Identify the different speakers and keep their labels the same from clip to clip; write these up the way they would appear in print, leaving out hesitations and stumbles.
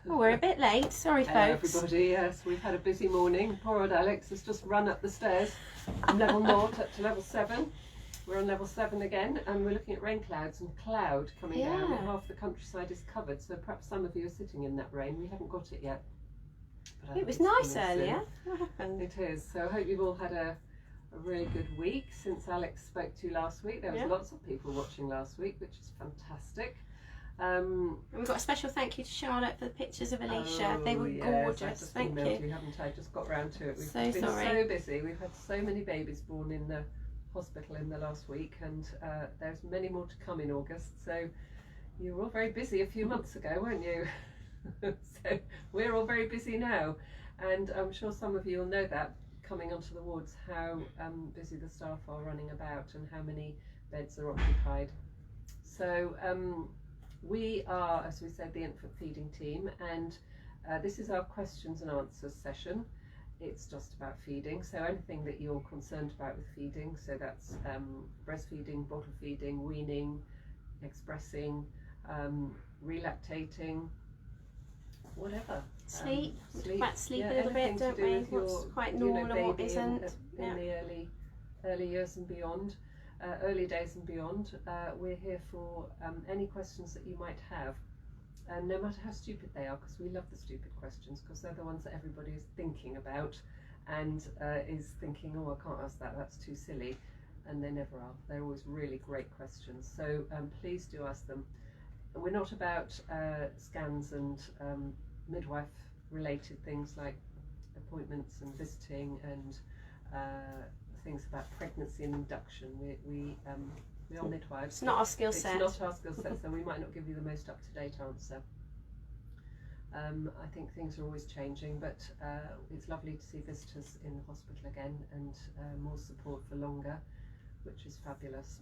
Speaker 1: Well, we're a bit late. Sorry, folks.
Speaker 2: Everybody, yes, we've had a busy morning. Poor old Alex has just run up the stairs from level 0 up to level 7. We're on level 7 again, and we're looking at rain clouds and cloud coming down. And half the countryside is covered, so perhaps some of you are sitting in that rain. We haven't got it yet.
Speaker 1: It was nice earlier. What happened?
Speaker 2: It is. So I hope you've all had a really good week since Alex spoke to you last week. There was lots of people watching last week, which is fantastic.
Speaker 1: And we've got a special thank you to Charlotte for the pictures of Alicia. They were gorgeous. Thank you.
Speaker 2: Haven't I? Just got round to it. We've
Speaker 1: been
Speaker 2: so busy. We've had so many babies born in the hospital in the last week, and there's many more to come in August. So you were all very busy a few months ago, weren't you? So we're all very busy now, and I'm sure some of you will know that coming onto the wards how busy the staff are running about and how many beds are occupied. So we are, as we said, the infant feeding team, and this is our questions and answers session. It's just about feeding, so anything that you're concerned about with feeding, so that's breastfeeding, bottle feeding, weaning, expressing, relactating, whatever.
Speaker 1: Sleep a little bit, don't we? What's quite normal and what isn't.
Speaker 2: In the early years and beyond, early days and beyond, we're here for any questions that you might have. And no matter how stupid they are, because we love the stupid questions, because they're the ones that everybody is thinking about and is thinking, oh, I can't ask that, that's too silly. And they never are. They're always really great questions. So please do ask them. We're not about scans and midwife related things like appointments and visiting and things about pregnancy and induction. We are midwives.
Speaker 1: It's not our skill set.
Speaker 2: It's not our skill set, so we might not give you the most up-to-date answer. I think things are always changing, but it's lovely to see visitors in the hospital again and more support for longer, which is fabulous.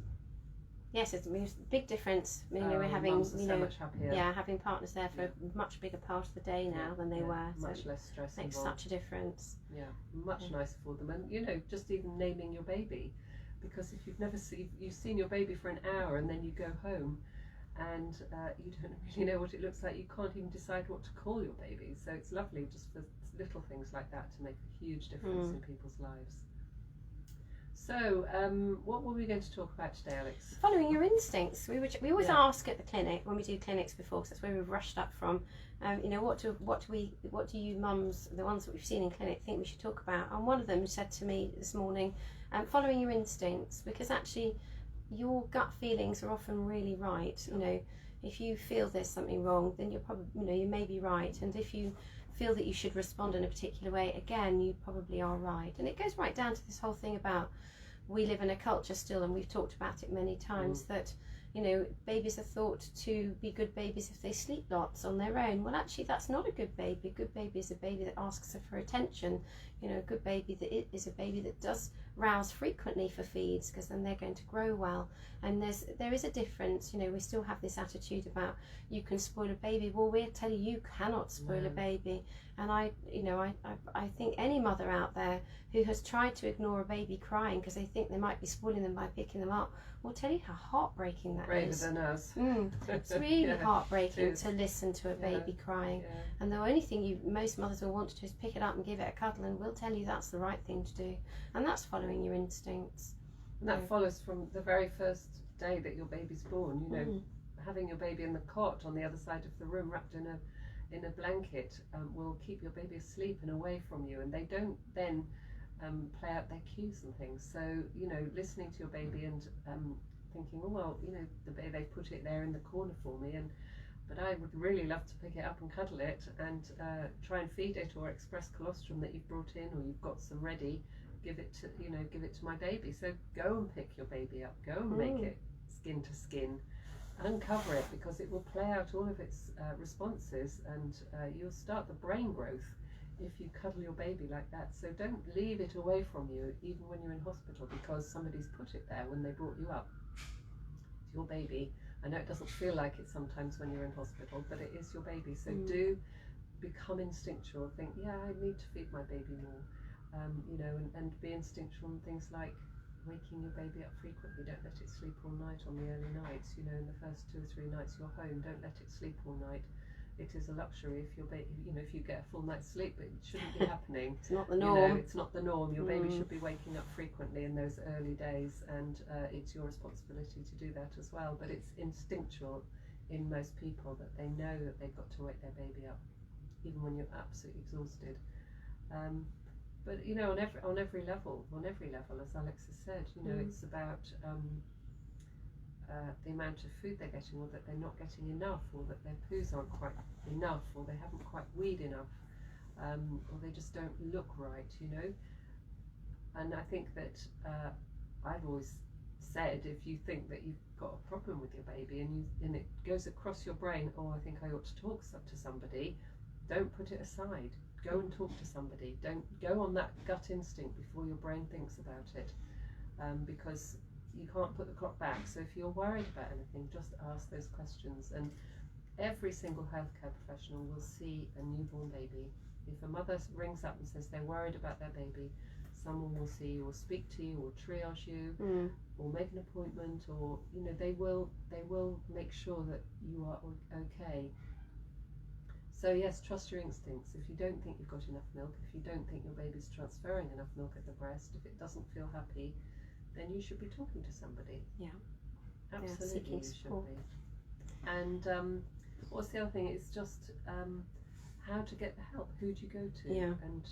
Speaker 1: Yes, it's a big difference. We're having,
Speaker 2: so much happier.
Speaker 1: having partners there for a much bigger part of the day now than they were.
Speaker 2: Much less stress.
Speaker 1: Makes such a difference.
Speaker 2: Yeah, much nicer for them, and just even naming your baby, because if you've seen your baby for an hour and then you go home, and you don't really know what it looks like, you can't even decide what to call your baby. So it's lovely just for little things like that to make a huge difference in people's lives. So, what were we going to talk about today, Alex?
Speaker 1: Following your instincts. We always ask at the clinic when we do clinics before, because that's where we've rushed up from. What do you mums, the ones that we've seen in clinic, think we should talk about? And one of them said to me this morning, following your instincts, because actually your gut feelings are often really right. If you feel there's something wrong, then you're probably, you may be right, and if you feel that you should respond in a particular way, again, you probably are right. And it goes right down to this whole thing about we live in a culture still, and we've talked about it many times, that babies are thought to be good babies if they sleep lots on their own. Well, actually, that's not a good baby. A good baby is a baby that asks for attention. A good baby is a baby that does rouse frequently for feeds, because then they're going to grow well. And there is a difference. We still have this attitude about you can spoil a baby. Well, we'll tell you cannot spoil a baby. And I think any mother out there who has tried to ignore a baby crying because they think they might be spoiling them by picking them up will tell you how heartbreaking that is.
Speaker 2: Braver than us.
Speaker 1: It's really heartbreaking to listen to a baby crying. And the only thing most mothers will want to do is pick it up and give it a cuddle, and we'll tell you that's the right thing to do. And that's following your instincts.
Speaker 2: And that follows from the very first day that your baby's born. Having your baby in the cot on the other side of the room wrapped in a blanket will keep your baby asleep and away from you, and they don't then play out their cues and things. So listening to your baby and thinking, oh well, the baby, they put it there in the corner for me, but I would really love to pick it up and cuddle it and try and feed it, or express colostrum that you've brought in or you've got some ready, give it to my baby. So go and pick your baby up, go and make it skin to skin, uncover it, because it will play out all of its responses, and you'll start the brain growth if you cuddle your baby like that. So don't leave it away from you even when you're in hospital because somebody's put it there when they brought you up. It's your baby. I know it doesn't feel like it sometimes when you're in hospital, but it is your baby. So do become instinctual. Think, I need to feed my baby more, and be instinctual in things like waking your baby up frequently. Don't let it sleep all night on the early nights. In the first 2 or 3 nights you're home, don't let it sleep all night. it is a luxury if your baby, if you get a full night's sleep, but it shouldn't be happening.
Speaker 1: It's not the norm.
Speaker 2: It's not the norm. Your baby should be waking up frequently in those early days, and it's your responsibility to do that as well. But it's instinctual in most people that they know that they've got to wake their baby up, even when you're absolutely exhausted. But on every level, as Alex has said, it's about the amount of food they're getting, or that they're not getting enough, or that their poos aren't quite enough, or they haven't quite weed enough, or they just don't look right, And I think that I've always said, if you think that you've got a problem with your baby and it goes across your brain, oh, I think I ought to talk to somebody, don't put it aside. Go and talk to somebody. Don't go on that gut instinct before your brain thinks about it, because you can't put the clock back. So if you're worried about anything, just ask those questions. And every single healthcare professional will see a newborn baby. If a mother rings up and says they're worried about their baby, someone will see you or speak to you or triage you or make an appointment, or they will make sure that you are okay. So yes, trust your instincts. If you don't think you've got enough milk, if you don't think your baby's transferring enough milk at the breast, if it doesn't feel happy, then you should be talking to somebody.
Speaker 1: Yeah.
Speaker 2: Absolutely, you should be. And what's the other thing? It's just how to get the help. Who do you go to?
Speaker 1: Yeah.
Speaker 2: And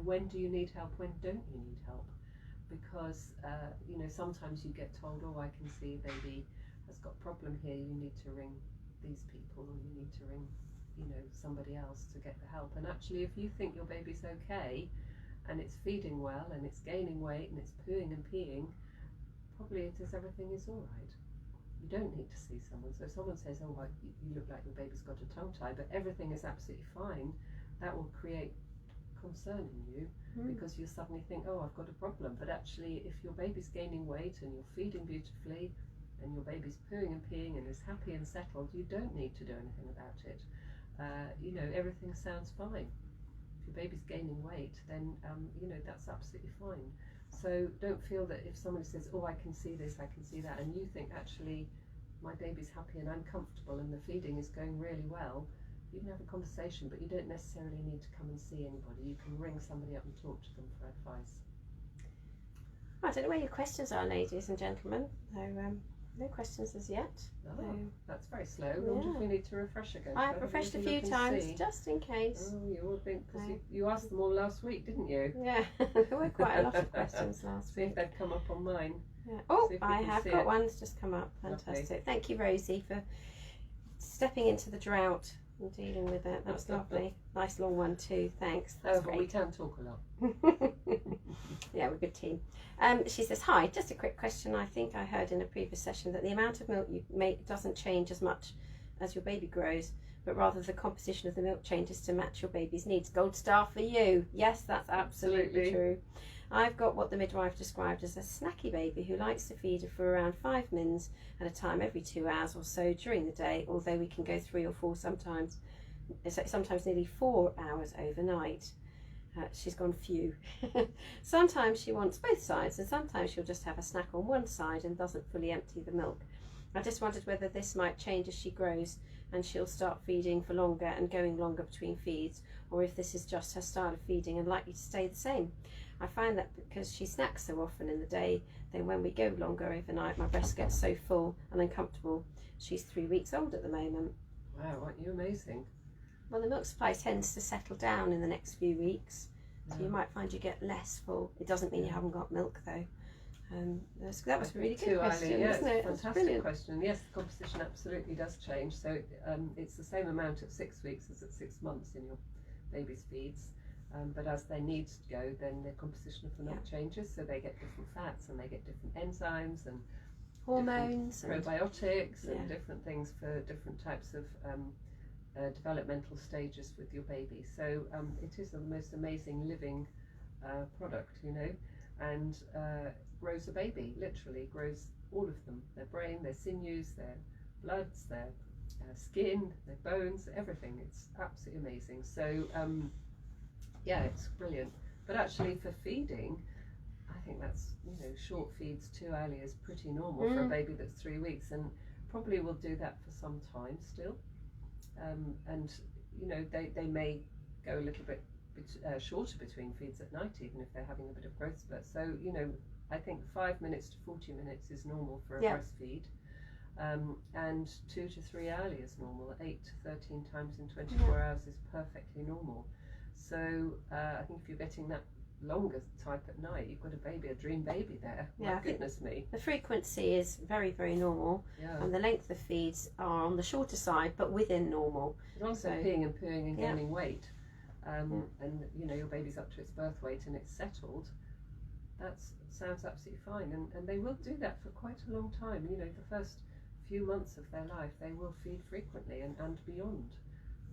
Speaker 2: when do you need help? When don't you need help? Because sometimes you get told, oh, I can see baby has got a problem here. You need to ring these people, or you need to ring somebody else to get the help. And actually, if you think your baby's okay and it's feeding well and it's gaining weight and it's pooing and peeing, probably it is, everything is all right. You don't need to see someone. So if someone says, oh, you look like your baby's got a tongue tie, but everything is absolutely fine, that will create concern in you, because you suddenly think, oh, I've got a problem. But actually, if your baby's gaining weight and you're feeding beautifully and your baby's pooing and peeing and is happy and settled, you don't need to do anything about it. Everything sounds fine. If your baby's gaining weight, then that's absolutely fine. So don't feel that if somebody says, oh, I can see this, I can see that, and you think, actually, my baby's happy and I'm comfortable and the feeding is going really well, you can have a conversation, but you don't necessarily need to come and see anybody. You can ring somebody up and talk to them for advice.
Speaker 1: I don't know where your questions are, ladies and gentlemen. No questions as yet.
Speaker 2: Oh, that's very slow. I wonder if we need to refresh again.
Speaker 1: I've refreshed a few times, just in case.
Speaker 2: Oh, you all think, because you asked them all last week, didn't you?
Speaker 1: Yeah, there were quite a lot of questions last
Speaker 2: week.
Speaker 1: See
Speaker 2: if they've come up on mine.
Speaker 1: Yeah. Oh, I have got one that's just come up. Fantastic. Lovely. Thank you, Rosie, for stepping into the drought and dealing with it. That was lovely. Nice long one too. Thanks. That's
Speaker 2: but
Speaker 1: great.
Speaker 2: We can talk a lot.
Speaker 1: Yeah, we're a good team. She says, hi, just a quick question. I think I heard in a previous session that the amount of milk you make doesn't change as much as your baby grows, but rather the composition of the milk changes to match your baby's needs. Gold star for you. Yes, that's absolutely true. I've got what the midwife described as a snacky baby who likes to feed her for around 5 mins at a time every 2 hours or so during the day, although we can go 3 or 4 sometimes nearly 4 hours overnight. She's gone few. Sometimes she wants both sides, and sometimes she'll just have a snack on one side and doesn't fully empty the milk. I just wondered whether this might change as she grows and she'll start feeding for longer and going longer between feeds, or if this is just her style of feeding and likely to stay the same. I find that because she snacks so often in the day, then when we go longer overnight, my breast gets so full and uncomfortable. She's 3 weeks old at the moment.
Speaker 2: Wow, aren't you amazing?
Speaker 1: Well, the milk supply tends to settle down in the next few weeks, so you might find you get less full. It doesn't mean you haven't got milk though. That was a really good question, wasn't it?
Speaker 2: Fantastic question. Yes, the composition absolutely does change. So it's the same amount at 6 weeks as at 6 months in your baby's feeds. But as their needs go, then the composition of the milk changes. So they get different fats and they get different enzymes and
Speaker 1: hormones, and
Speaker 2: probiotics and different things for different types of developmental stages with your baby. So it is the most amazing living product, and grows a baby, literally grows all of them, their brain, their sinews, their bloods, their skin, their bones, everything. It's absolutely amazing. So it's brilliant. But actually for feeding, I think that's, short feeds too early is pretty normal for a baby that's 3 weeks, and probably will do that for some time still. And you know, they may go a little bit shorter between feeds at night, even if they're having a bit of growth spurt. So you know, I think 5 minutes to 40 minutes is normal for a breastfeed, and 2 to 3 hourly is normal. 8 to 13 times in 24 hours is perfectly normal. So I think if you're getting that longer type at night, you've got a dream baby there. My goodness me.
Speaker 1: The frequency is very, very normal, and the length of feeds are on the shorter side, but within normal.
Speaker 2: As long as they're peeing and pooing and gaining weight, and you know, your baby's up to its birth weight and it's settled, that sounds absolutely fine. And they will do that for quite a long time. You know, the first few months of their life, they will feed frequently and beyond.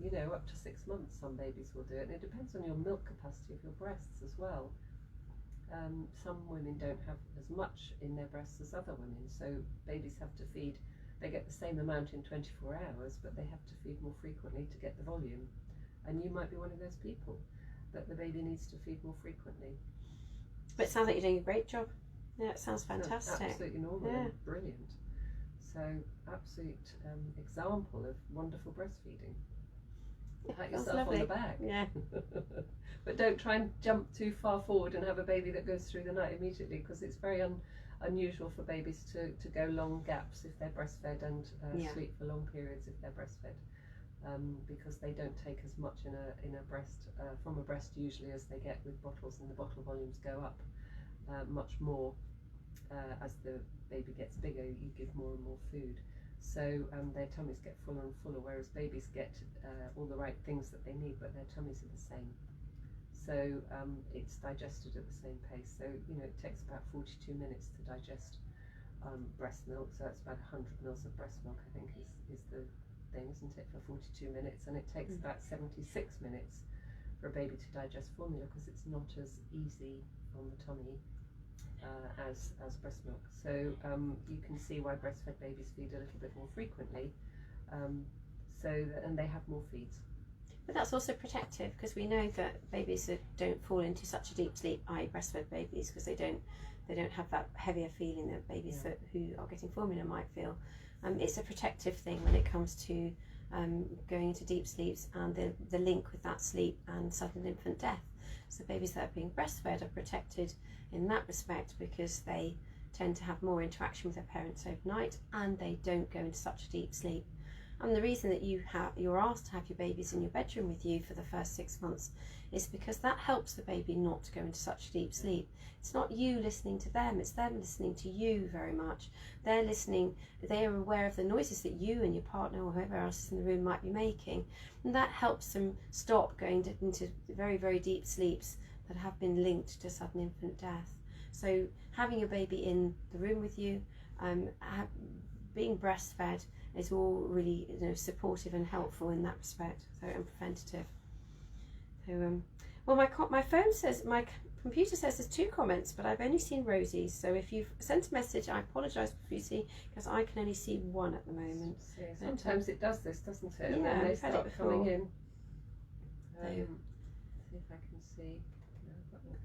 Speaker 2: You know, up to 6 months some babies will do it, and it depends on your milk capacity of your breasts as well. Some women don't have as much in their breasts as other women, so babies have to feed, they get the same amount in 24 hours, but they have to feed more frequently to get the volume. And you might be one of those people that the baby needs to feed more frequently.
Speaker 1: But it sounds like you're doing a great job. Yeah, it sounds fantastic.
Speaker 2: Absolutely normal and brilliant. So, absolute example of wonderful breastfeeding. Pat yourself on the back.
Speaker 1: Yeah.
Speaker 2: But don't try and jump too far forward and have a baby that goes through the night immediately, because it's very unusual for babies to go long gaps if they're breastfed and sleep for long periods if they're breastfed, because they don't take as much in a breast from a breast usually as they get with bottles, and the bottle volumes go up much more as the baby gets bigger. You give more and more food. So their tummies get fuller and fuller, whereas babies get all the right things that they need, but their tummies are the same. So it's digested at the same pace. So you know, it takes about 42 minutes to digest breast milk. So that's about 100 mils of breast milk, I think, is the thing, isn't it, for 42 minutes? And it takes about 76 minutes for a baby to digest formula, because it's not as easy on the tummy as breast milk. So you can see why breastfed babies feed a little bit more frequently, and they have more feeds.
Speaker 1: But that's also protective, because we know that babies that don't fall into such a deep sleep, i.e. breastfed babies, because they don't have that heavier feeling that babies who are getting formula might feel. It's a protective thing when it comes to going into deep sleeps, and the link with that sleep and sudden infant death. So babies that are being breastfed are protected in that respect, because they tend to have more interaction with their parents overnight, and they don't go into such a deep sleep. And the reason that you're asked to have your babies in your bedroom with you for the first 6 months is because that helps the baby not to go into such a deep sleep. It's not you listening to them, it's them listening to you very much. They're listening, they are aware of the noises that you and your partner or whoever else is in the room might be making, and that helps them stop going into very, very deep sleeps that have been linked to sudden infant death. So having your baby in the room with you, being breastfed, is all really, you know, supportive and helpful in that respect. So, and preventative. So well, my phone says, my computer says there's 2 comments, but I've only seen Rosie's. So if you've sent a message, I apologise profusely, because I can only see one at the moment.
Speaker 2: Sometimes it does this, doesn't it?
Speaker 1: Yeah,
Speaker 2: and then they
Speaker 1: we've had it
Speaker 2: start coming
Speaker 1: before.
Speaker 2: in. See if I can see.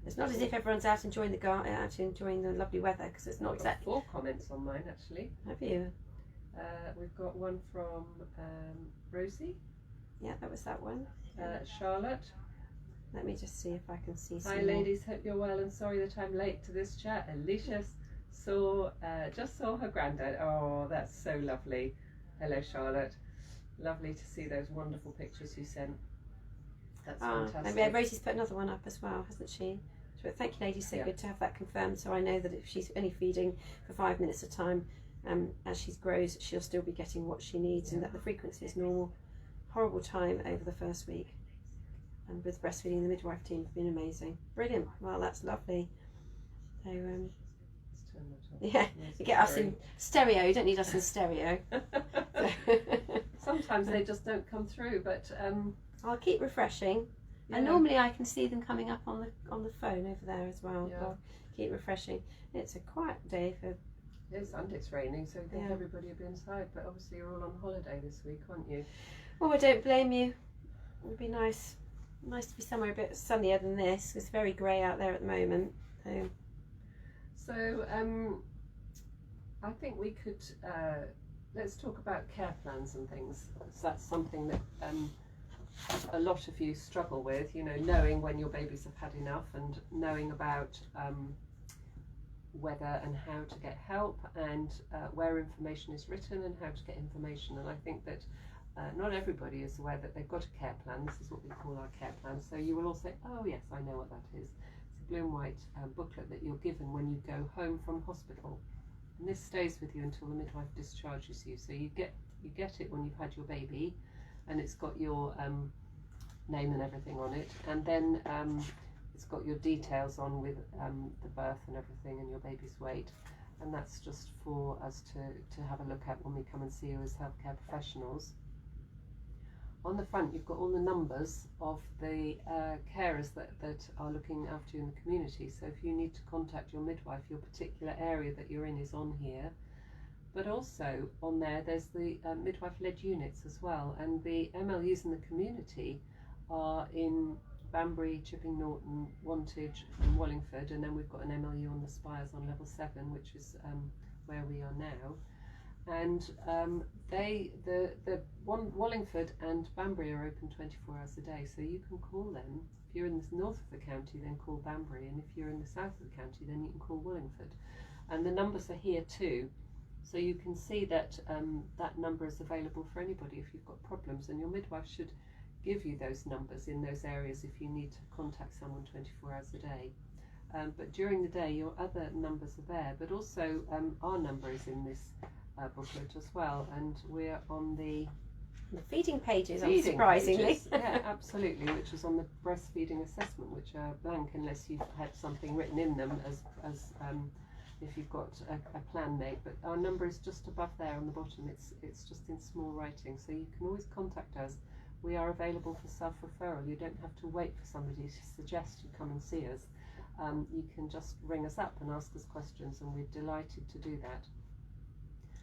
Speaker 1: It's not as if everyone's out enjoying the lovely weather, because it's not
Speaker 2: I've
Speaker 1: exactly.
Speaker 2: got 4 comments on mine actually.
Speaker 1: Have you?
Speaker 2: We've got one from Rosie.
Speaker 1: Yeah, that was that one.
Speaker 2: Charlotte.
Speaker 1: Let me just see if I can see some
Speaker 2: Hi
Speaker 1: more.
Speaker 2: ladies, hope you're well and sorry that I'm late to this chat. Alicia just saw her granddad. Oh, that's so lovely. Hello Charlotte. Lovely to see those wonderful pictures you sent. That's fantastic.
Speaker 1: Maybe Rosie's put another one up as well, hasn't she? But thank you ladies, so good to have that confirmed, so I know that if she's only feeding for 5 minutes at a time, as she grows she'll still be getting what she needs, and that the frequency is normal. Horrible time over the first week, and with breastfeeding, the midwife team have been amazing. Brilliant. Well, that's lovely. So yeah, you get us in stereo, you don't need us in stereo.
Speaker 2: Sometimes they just don't come through, but
Speaker 1: I'll keep refreshing. And normally I can see them coming up on the phone over there as well. I'll keep refreshing. It's a quiet day for.
Speaker 2: Yes, and it's raining, so I think everybody will be inside, but obviously you're all on holiday this week, aren't you?
Speaker 1: Well, I don't blame you. It would be nice to be somewhere a bit sunnier than this. It's very grey out there at the moment. So
Speaker 2: I think we could let's talk about care plans and things. So that's something that a lot of you struggle with, you know, knowing when your babies have had enough and knowing about whether and how to get help and where information is written and how to get information. And I think that not everybody is aware that they've got a care plan. This is what we call our care plan. So you will all say, oh yes, I know what that is. It's a blue and white booklet that you're given when you go home from hospital. And this stays with you until the midwife discharges you. So you get it when you've had your baby, and it's got your name and everything on it, and then it's got your details on with the birth and everything and your baby's weight, and that's just for us to have a look at when we come and see you as healthcare professionals. On the front you've got all the numbers of the carers that are looking after you in the community, so if you need to contact your midwife, your particular area that you're in is on here. But also on there's the midwife-led units as well, and the MLUs in the community are in Banbury, Chipping Norton, Wantage and Wallingford, and then we've got an MLU on the Spires on level 7, which is where we are now. And Wallingford and Banbury are open 24 hours a day, so you can call them. If you're in the north of the county, then call Banbury, and if you're in the south of the county, then you can call Wallingford. And the numbers are here too. So you can see that that number is available for anybody if you've got problems, and your midwife should give you those numbers in those areas if you need to contact someone 24 hours a day. But during the day your other numbers are there, but also our number is in this booklet as well, and we're on the
Speaker 1: feeding pages,
Speaker 2: feeding
Speaker 1: unsurprisingly.
Speaker 2: Pages. Yeah, absolutely, which is on the breastfeeding assessment, which are blank unless you've had something written in them as if you've got a plan made, but our number is just above there on the bottom. It's just in small writing, so you can always contact us. We are available for self-referral. You don't have to wait for somebody to suggest you come and see us. You can just ring us up and ask us questions, and we're delighted to do that.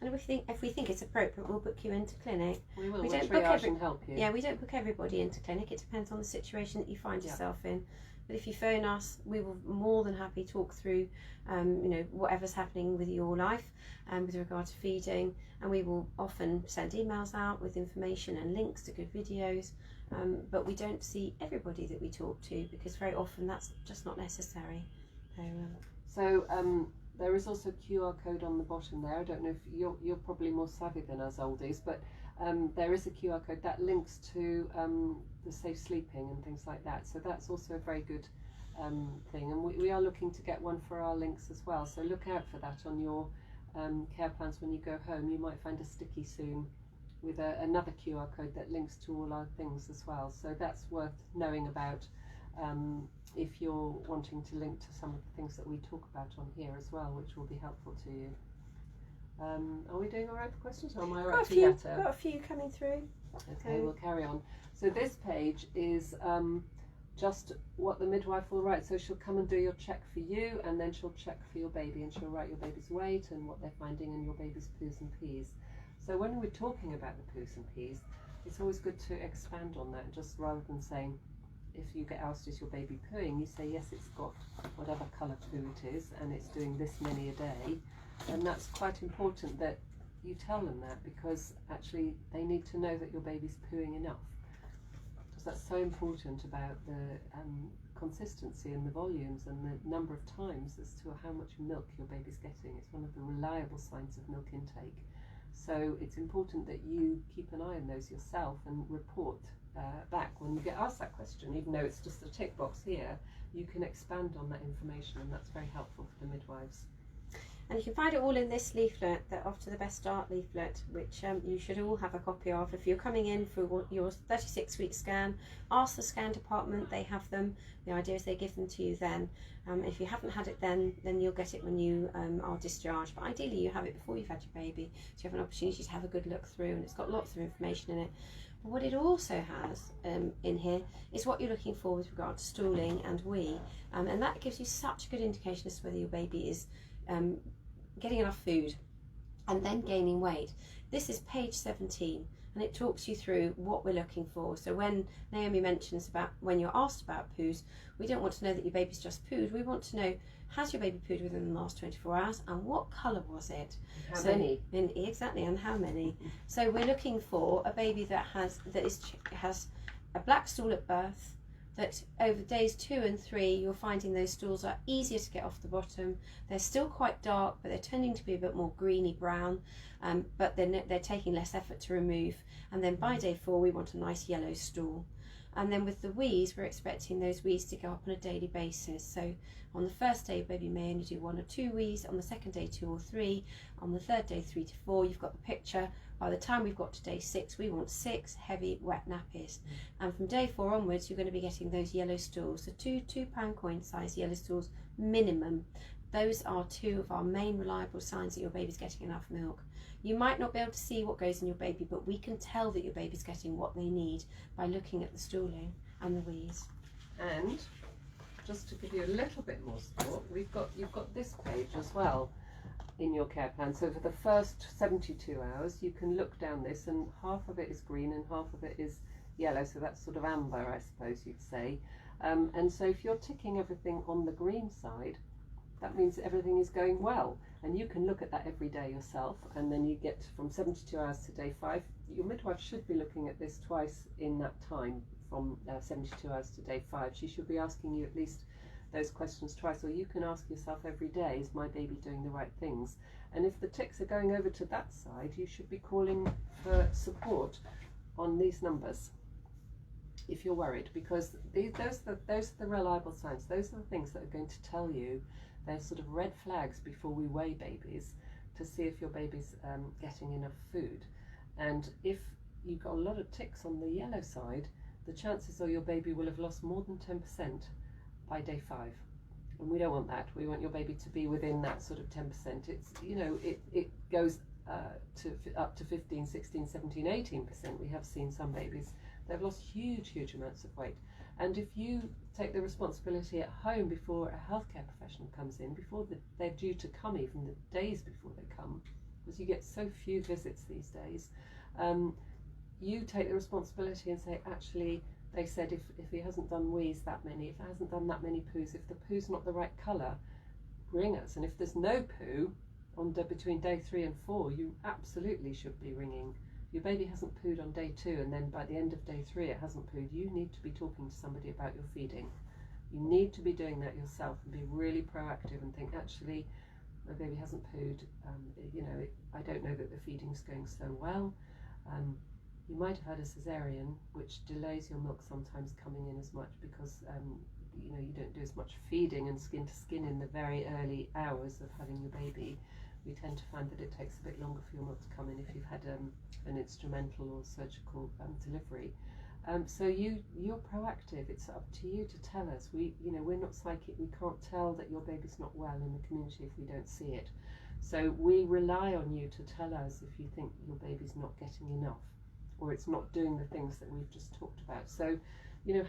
Speaker 1: And if we think it's appropriate, we'll book you into clinic.
Speaker 2: We will.
Speaker 1: We
Speaker 2: We'll
Speaker 1: don't book
Speaker 2: triage and help you.
Speaker 1: Yeah, we don't book everybody into clinic. It depends on the situation that you find yourself in. But if you phone us, we will more than happy talk through, you know, whatever's happening with your life with regard to feeding, and we will often send emails out with information and links to good videos. But we don't see everybody that we talk to, because very often that's just not necessary.
Speaker 2: So there is also a QR code on the bottom there. I don't know if you're probably more savvy than us oldies, but there is a QR code that links to the safe sleeping and things like that. So that's also a very good thing, and we are looking to get one for our links as well. So look out for that on your care plans when you go home. You might find a sticky soon with another QR code that links to all our things as well. So that's worth knowing about if you're wanting to link to some of the things that we talk about on here as well, which will be helpful to you. Are we doing all right for questions, or am I right to yatter?
Speaker 1: Got a few coming through.
Speaker 2: Okay, we'll carry on. So this page is just what the midwife will write. So she'll come and do your check for you, and then she'll check for your baby, and she'll write your baby's weight and what they're finding in your baby's poos and pees. So when we're talking about the poos and pees, it's always good to expand on that, just rather than saying, if you get asked, is your baby pooing, you say, yes, it's got whatever colour poo it is, and it's doing this many a day. And that's quite important that you tell them that, because actually they need to know that your baby's pooing enough. Because that's so important about the consistency and the volumes and the number of times as to how much milk your baby's getting. It's one of the reliable signs of milk intake. So it's important that you keep an eye on those yourself and report back when you get asked that question. Even though it's just a tick box here, you can expand on that information, and that's very helpful for the midwives.
Speaker 1: And you can find it all in this leaflet, the Off to the Best Start leaflet, which you should all have a copy of. If you're coming in for your 36-week scan, ask the scan department, they have them. The idea is they give them to you then. If you haven't had it then you'll get it when you are discharged. But ideally you have it before you've had your baby, so you have an opportunity to have a good look through, and it's got lots of information in it. But what it also has in here is what you're looking for with regard to stooling and wee, and that gives you such a good indication as to whether your baby is getting enough food and then gaining weight. This is page 17 and it talks you through what we're looking for. So when Naomi mentions about when you're asked about poos, we don't want to know that your baby's just pooed. We want to know, has your baby pooed within the last 24 hours, and what colour was it?
Speaker 2: How many?
Speaker 1: Exactly, and how many. So we're looking for a baby that has a black stool at birth, that over days 2 and 3 you're finding those stools are easier to get off the bottom. They're still quite dark, but they're tending to be a bit more greeny brown, but they're taking less effort to remove. And then by day 4 we want a nice yellow stool. And then with the wheeze, we're expecting those wheeze to go up on a daily basis. So on the first day, baby may only do 1 or 2 wheeze. On the second day, 2 or 3. On the third day, 3 to 4. You've got the picture. By the time we've got to day 6, we want 6 heavy wet nappies. And from day 4 onwards, you're going to be getting those yellow stools. So 2 £2 coin size yellow stools minimum. Those are 2 of our main reliable signs that your baby's getting enough milk. You might not be able to see what goes in your baby, but we can tell that your baby's getting what they need by looking at the stooling and the wheeze.
Speaker 2: And just to give you a little bit more support, you've got this page as well in your care plan. So for the first 72 hours, you can look down this, and half of it is green and half of it is yellow. So that's sort of amber, I suppose you'd say. And so if you're ticking everything on the green side, that means everything is going well. And you can look at that every day yourself, and then you get from 72 hours to day 5. Your midwife should be looking at this twice in that time, from 72 hours to day 5. She should be asking you at least those questions twice, or you can ask yourself every day, is my baby doing the right things? And if the ticks are going over to that side, you should be calling for support on these numbers if you're worried, because those are the reliable signs. Those are the things that are going to tell you. They're sort of red flags before we weigh babies to see if your baby's getting enough food. And if you've got a lot of ticks on the yellow side, the chances are your baby will have lost more than 10% by day 5. And we don't want that. We want your baby to be within that sort of 10%. It's, it goes up to 15, 16, 17, 18%. We have seen some babies, they've lost huge amounts of weight. And if you take the responsibility at home before a healthcare professional comes in, before they're due to come, even the days before they come, because you get so few visits these days, you take the responsibility and say, actually, they said if he hasn't done wheeze that many, if it hasn't done that many poos, if the poo's not the right colour, ring us. And if there's no poo between day 3 and 4, you absolutely should be ringing. Your baby hasn't pooed on day 2, and then by the end of day 3 it hasn't pooed. You need to be talking to somebody about your feeding. You need to be doing that yourself and be really proactive and think, actually, my baby hasn't pooed. I don't know that the feeding's going so well. You might have had a cesarean, which delays your milk sometimes coming in as much because you don't do as much feeding and skin to skin in the very early hours of having your baby. We tend to find that it takes a bit longer for your milk to come in if you've had an instrumental or surgical delivery. So you're proactive. It's up to you to tell us. We're not psychic. We can't tell that your baby's not well in the community if we don't see it. So we rely on you to tell us if you think your baby's not getting enough, or it's not doing the things that we've just talked about. So,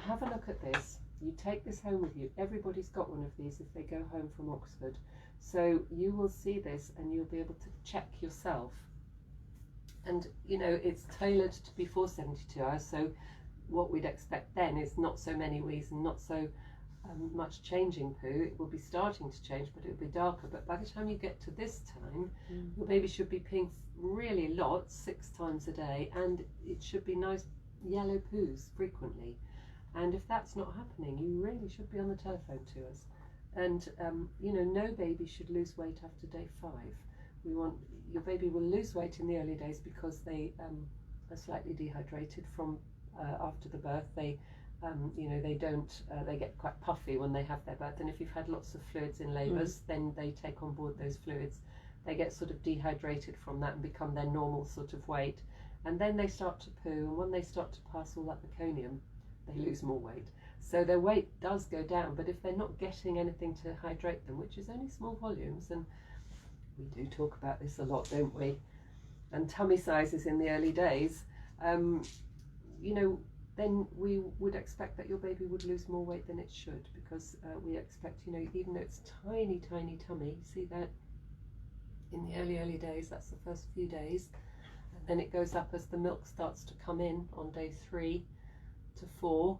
Speaker 2: have a look at this. You take this home with you. Everybody's got one of these if they go home from Oxford. So you will see this and you'll be able to check yourself. And, it's tailored to before 72 hours. So what we'd expect then is not so many wheeze and not so much changing poo. It will be starting to change, but it'll be darker. But by the time you get to this time, your baby should be peeing really lots, 6 times a day, and it should be nice yellow poos frequently. And if that's not happening, you really should be on the telephone to us. And no baby should lose weight after day 5. Your baby will lose weight in the early days because they are slightly dehydrated from after the birth. They get quite puffy when they have their birth, and if you've had lots of fluids in labours, then they take on board those fluids. They get sort of dehydrated from that and become their normal sort of weight, and then they start to poo, and when they start to pass all that meconium, they lose more weight. So their weight does go down, but if they're not getting anything to hydrate them, which is only small volumes, and we do talk about this a lot, don't we, and tummy sizes in the early days, then we would expect that your baby would lose more weight than it should, because we expect, even though it's tiny tummy, you see that in the early days, that's the first few days, Then it goes up as the milk starts to come in on day 3 to 4.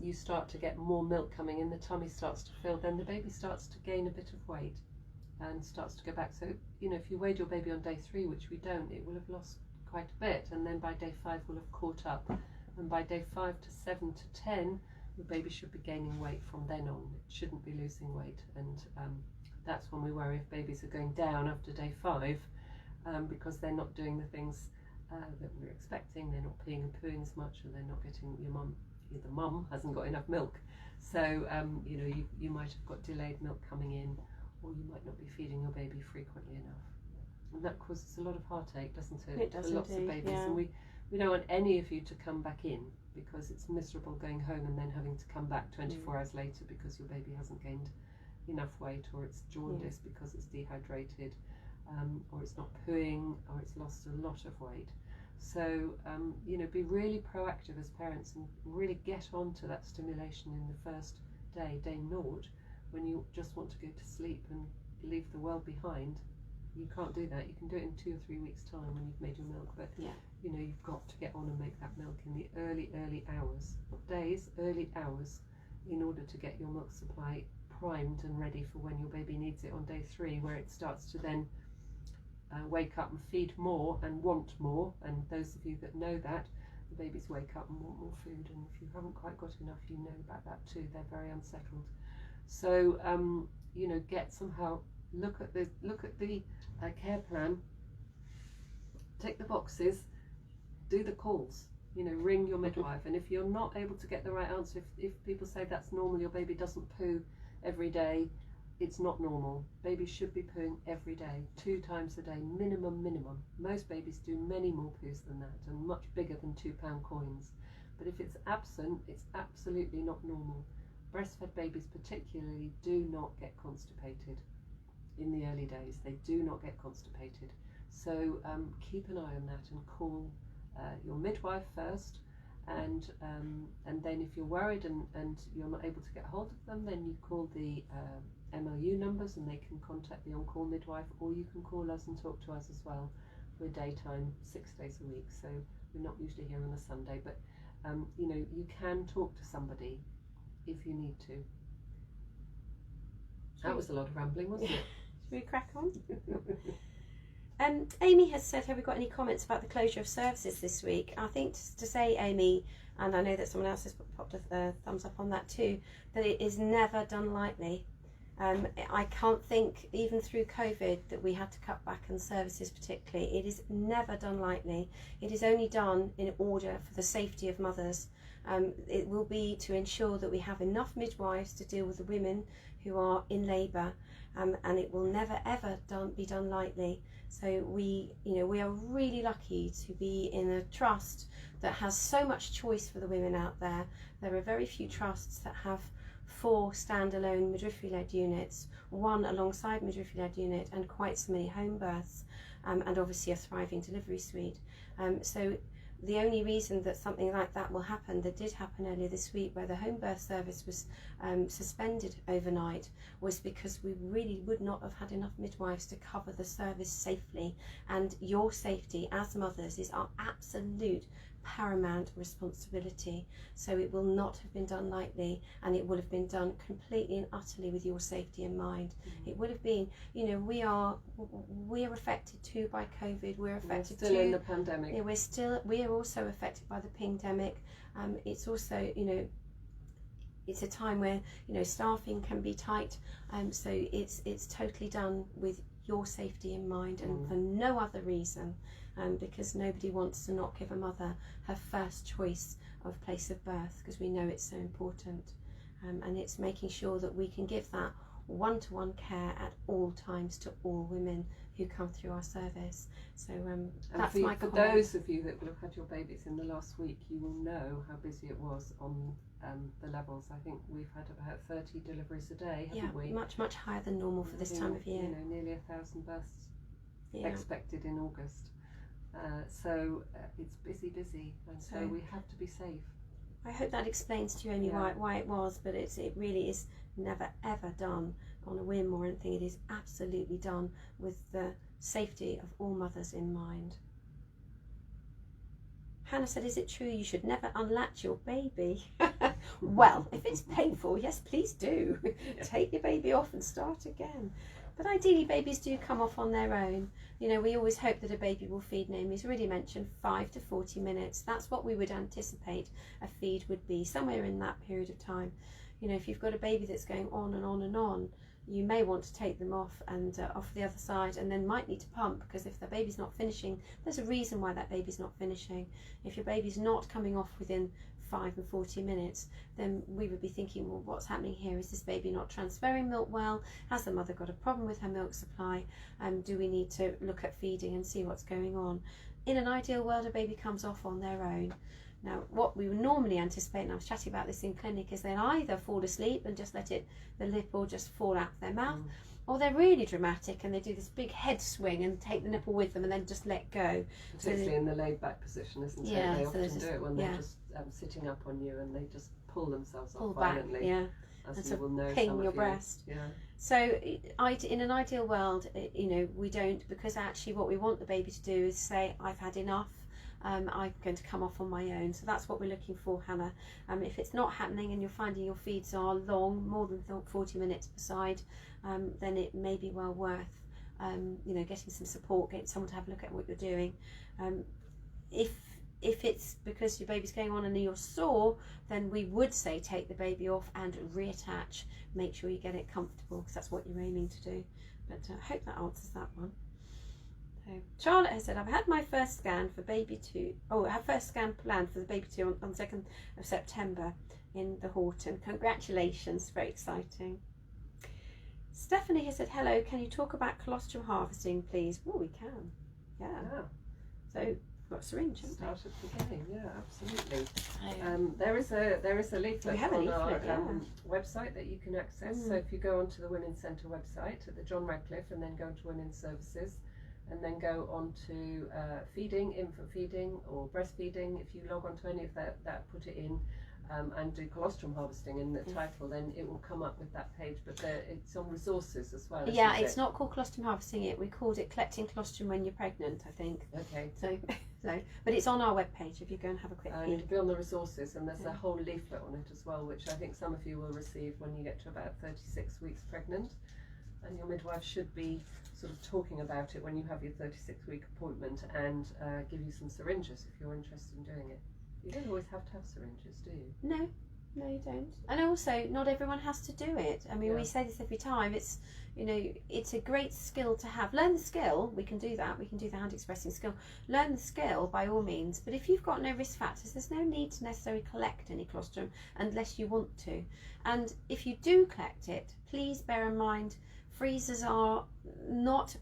Speaker 2: You start to get more milk coming in, the tummy starts to fill, then the baby starts to gain a bit of weight and starts to go back. So, you know, if you weighed your baby on day 3, which we don't, it will have lost quite a bit, and then by day 5 will have caught up, and by day 5 to 7 to 10 the baby should be gaining weight from then on. It shouldn't be losing weight, and that's when we worry if babies are going down after day 5, because they're not doing the things that we're expecting. They're not peeing and pooing as much, and they're not getting, the mum hasn't got enough milk. So you know, you might have got delayed milk coming in, or you might not be feeding your baby frequently enough, and that causes a lot of heartache, doesn't it?
Speaker 1: It does
Speaker 2: for lots
Speaker 1: indeed,
Speaker 2: of babies.
Speaker 1: yeah.
Speaker 2: And we don't want any of you to come back in, because it's miserable going home and then having to come back 24 hours later because your baby hasn't gained enough weight, or it's jaundiced because it's dehydrated, or it's not pooing, or it's lost a lot of weight. So you know, be really proactive as parents and really get onto that stimulation in the first day 0, when you just want to go to sleep and leave the world behind. You can't do that. You can do it in 2 or 3 weeks' time when you've made your milk, but you know, you've got to get on and make that milk in the early hours, not days, early hours, in order to get your milk supply primed and ready for when your baby needs it on day 3, where it starts to then wake up and feed more and want more. And those of you that know that, the babies wake up and want more food, and if you haven't quite got enough, you know about that too. They're very unsettled. So you know, look at the care plan, take the boxes, do the calls, you know, ring your midwife. And if you're not able to get the right answer, if people say that's normal, your baby doesn't poo every day, it's not normal. Babies should be pooing every day, 2 times a day, minimum. Most babies do many more poos than that, and much bigger than £2 coins. But if it's absent, it's absolutely not normal. Breastfed babies particularly do not get constipated in the early days. They do not get constipated. So keep an eye on that and call your midwife first, and then if you're worried and you're not able to get hold of them, then you call the MLU numbers and they can contact the on-call midwife, or you can call us and talk to us as well. We're daytime 6 days a week, so we're not usually here on a Sunday, but you know, you can talk to somebody if you need to. That was a lot of rambling, wasn't it?
Speaker 1: Should we crack on? Amy has said, have we got any comments about the closure of services this week? I think to say, Amy, and I know that someone else has popped a thumbs up on that too, that it is never done lightly. I can't think, even through COVID, that we had to cut back on services particularly. It is never done lightly. It is only done in order for the safety of mothers. It will be to ensure that we have enough midwives to deal with the women who are in labour, and it will never ever be done lightly. So we are really lucky to be in a trust that has so much choice for the women out there. There are very few trusts that have 4 standalone midwifery-led units, 1 alongside midwifery-led unit, and quite so many home births, and obviously a thriving delivery suite. So the only reason that something like that will happen, that did happen earlier this week, where the home birth service was suspended overnight, was because we really would not have had enough midwives to cover the service safely. And your safety as mothers is our absolute paramount responsibility. So it will not have been done lightly, and it will have been done completely and utterly with your safety in mind. It would have been, you know, we are affected too by COVID. We're affected
Speaker 2: still in the pandemic.
Speaker 1: Yeah, we are also affected by the pandemic. It's also, you know, it's a time where, you know, staffing can be tight. So it's totally done with your safety in mind, and for no other reason. Because nobody wants to not give a mother her first choice of place of birth, because we know it's so important. And it's making sure that we can give that one-to-one care at all times to all women who come through our service. So that's my comment.
Speaker 2: For those of you that will have had your babies in the last week, you will know how busy it was on the levels. I think we've had about 30 deliveries a day, haven't we?
Speaker 1: much higher than normal for this time of year.
Speaker 2: You know, nearly 1,000 births expected in August. So it's busy, and so we have to be safe.
Speaker 1: I hope that explains to you, Amy, why it was, but it really is never ever done on a whim or anything. It is absolutely done with the safety of all mothers in mind. Hannah said, is it true you should never unlatch your baby? Well, if it's painful, yes, please do. Take your baby off and start again. But ideally, babies do come off on their own. You know, we always hope that a baby will feed. Naomi's already mentioned 5 to 40 minutes. That's what we would anticipate a feed would be, somewhere in that period of time. You know, if you've got a baby that's going on and on and on, you may want to take them off and off the other side, and then might need to pump, because if the baby's not finishing, there's a reason why that baby's not finishing. If your baby's not coming off within 5 and 40 minutes, then we would be thinking, well, what's happening here? Is this baby not transferring milk well? Has the mother got a problem with her milk supply? Do we need to look at feeding and see what's going on? In an ideal world, a baby comes off on their own. Now, what we would normally anticipate, and I was chatting about this in clinic, is they'll either fall asleep and just let the nipple just fall out of their mouth, or they're really dramatic and they do this big head swing and take the nipple with them and then just let go.
Speaker 2: Particularly in the laid back position, isn't it?
Speaker 1: Yeah,
Speaker 2: they
Speaker 1: so
Speaker 2: often do it when they're just sitting up on you, and they just pull themselves off violently.
Speaker 1: Back, yeah.
Speaker 2: As
Speaker 1: and
Speaker 2: you will know,
Speaker 1: ping your breast.
Speaker 2: Yeah.
Speaker 1: So in an ideal world, you know, we don't, because actually what we want the baby to do is say, I've had enough. I'm going to come off on my own. So that's what we're looking for, Hannah. If it's not happening and you're finding your feeds are long, more than 40 minutes per side, then it may be well worth, you know, getting some support, getting someone to have a look at what you're doing. If it's because your baby's going on and you're sore, then we would say take the baby off and reattach. Make sure you get it comfortable, because that's what you're aiming to do. But I hope that answers that one. So Charlotte has said, I've had my first scan for baby 2. Oh, her first scan planned for the baby 2 on 2nd of September in the Horton. Congratulations, very exciting. Stephanie has said, hello, can you talk about colostrum harvesting, please? Oh, we can. Yeah. So we've got a syringe, haven't we?
Speaker 2: Start at the beginning, yeah, absolutely. There is a leaflet on our website that you can access. So if you go onto the Women's Centre website at the John Radcliffe, and then go to Women's Services, and then go on to feeding, infant feeding or breastfeeding. If you log on to any of that put it in, and do colostrum harvesting in the title, then it will come up with that page. But it's on resources as well.
Speaker 1: Yeah, it's not called colostrum harvesting. We called it collecting colostrum when you're pregnant, I think.
Speaker 2: Okay.
Speaker 1: So, but it's on our webpage if you go and have a quick
Speaker 2: and
Speaker 1: read.
Speaker 2: It'll be on the resources, and there's a whole leaflet on it as well, which I think some of you will receive when you get to about 36 weeks pregnant. And your midwife should be sort of talking about it when you have your 36-week appointment, and give you some syringes if you're interested in doing it. You don't always have to have syringes, do you?
Speaker 1: No, you don't. And also, not everyone has to do it. I mean, we say this every time. It's, you know, it's a great skill to have. Learn the skill. We can do that. We can do the hand expressing skill. Learn the skill by all means. But if you've got no risk factors, there's no need to necessarily collect any colostrum unless you want to. And if you do collect it, please bear in mind, freezers are not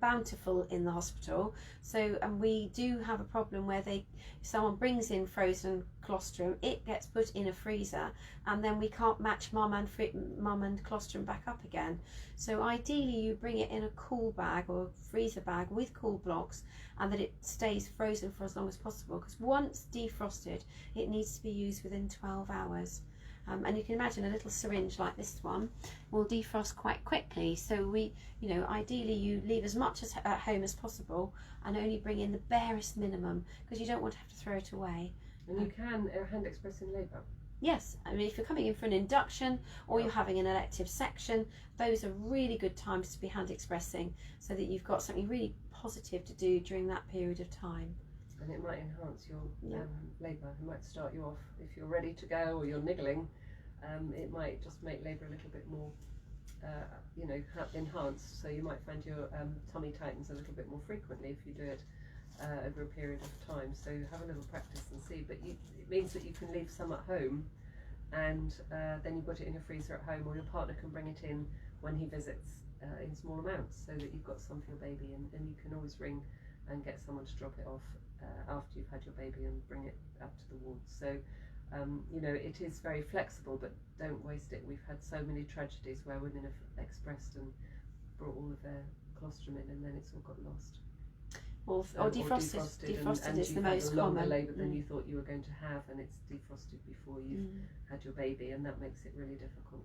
Speaker 1: bountiful in the hospital, so we do have a problem where if someone brings in frozen colostrum, it gets put in a freezer, and then we can't match mum and colostrum back up again. So ideally you bring it in a cool bag or freezer bag with cool blocks, and that it stays frozen for as long as possible, because once defrosted it needs to be used within 12 hours. And you can imagine a little syringe like this one will defrost quite quickly. So ideally you leave as much at home as possible and only bring in the barest minimum, because you don't want to have to throw it away.
Speaker 2: And you can hand express in labour.
Speaker 1: Yes, I mean, if you're coming in for an induction or you're having an elective section, those are really good times to be hand expressing, so that you've got something really positive to do during that period of time.
Speaker 2: And it might enhance your labour. It might start you off, if you're ready to go or you're niggling, it might just make labour a little bit more, enhanced. So you might find your tummy tightens a little bit more frequently if you do it over a period of time. So have a little practice and see. But it means that you can leave some at home, and then you put it in your freezer at home, or your partner can bring it in when he visits in small amounts, so that you've got some for your baby, and you can always ring and get someone to drop it off after you've had your baby and bring it up to the ward. So it is very flexible, but don't waste it. We've had so many tragedies where women have expressed and brought all of their colostrum in, and then it's all got lost.
Speaker 1: Or defrosted. Defrosted is the most
Speaker 2: common. Longer labour than you thought you were going to have, and it's defrosted before you've had your baby, and that makes it really difficult.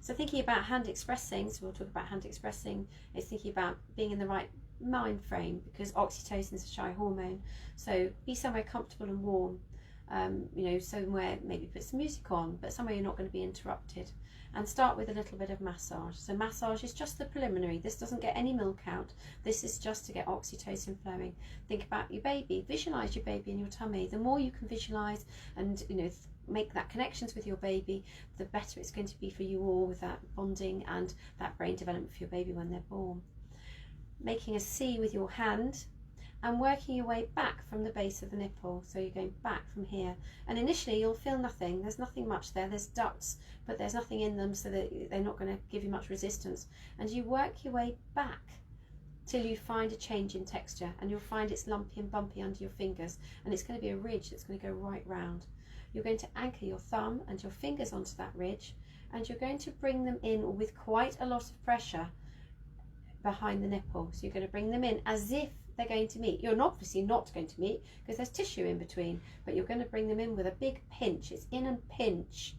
Speaker 2: So
Speaker 1: thinking about hand expressing, so we'll talk about hand expressing, is thinking about being in the right mind frame, because oxytocin is a shy hormone. So be somewhere comfortable and warm, somewhere, maybe put some music on, but somewhere you're not going to be interrupted. And start with a little bit of massage. So massage is just the preliminary. This doesn't get any milk out. This is just to get oxytocin flowing. Think about your baby. Visualize your baby in your tummy. The more you can visualize and make that connections with your baby, the better it's going to be for you all, with that bonding and that brain development for your baby when they're born. Making a C with your hand and working your way back from the base of the nipple. So you're going back from here, and initially you'll feel nothing. There's nothing much there. There's ducts, but there's nothing in them, so that they're not going to give you much resistance. And you work your way back till you find a change in texture, and you'll find it's lumpy and bumpy under your fingers, and it's going to be a ridge that's going to go right round. You're going to anchor your thumb and your fingers onto that ridge, and you're going to bring them in with quite a lot of pressure behind the nipple. So you're going to bring them in as if they're going to meet. You're obviously not going to meet because there's tissue in between, but you're going to bring them in with a big pinch. It's in and pinch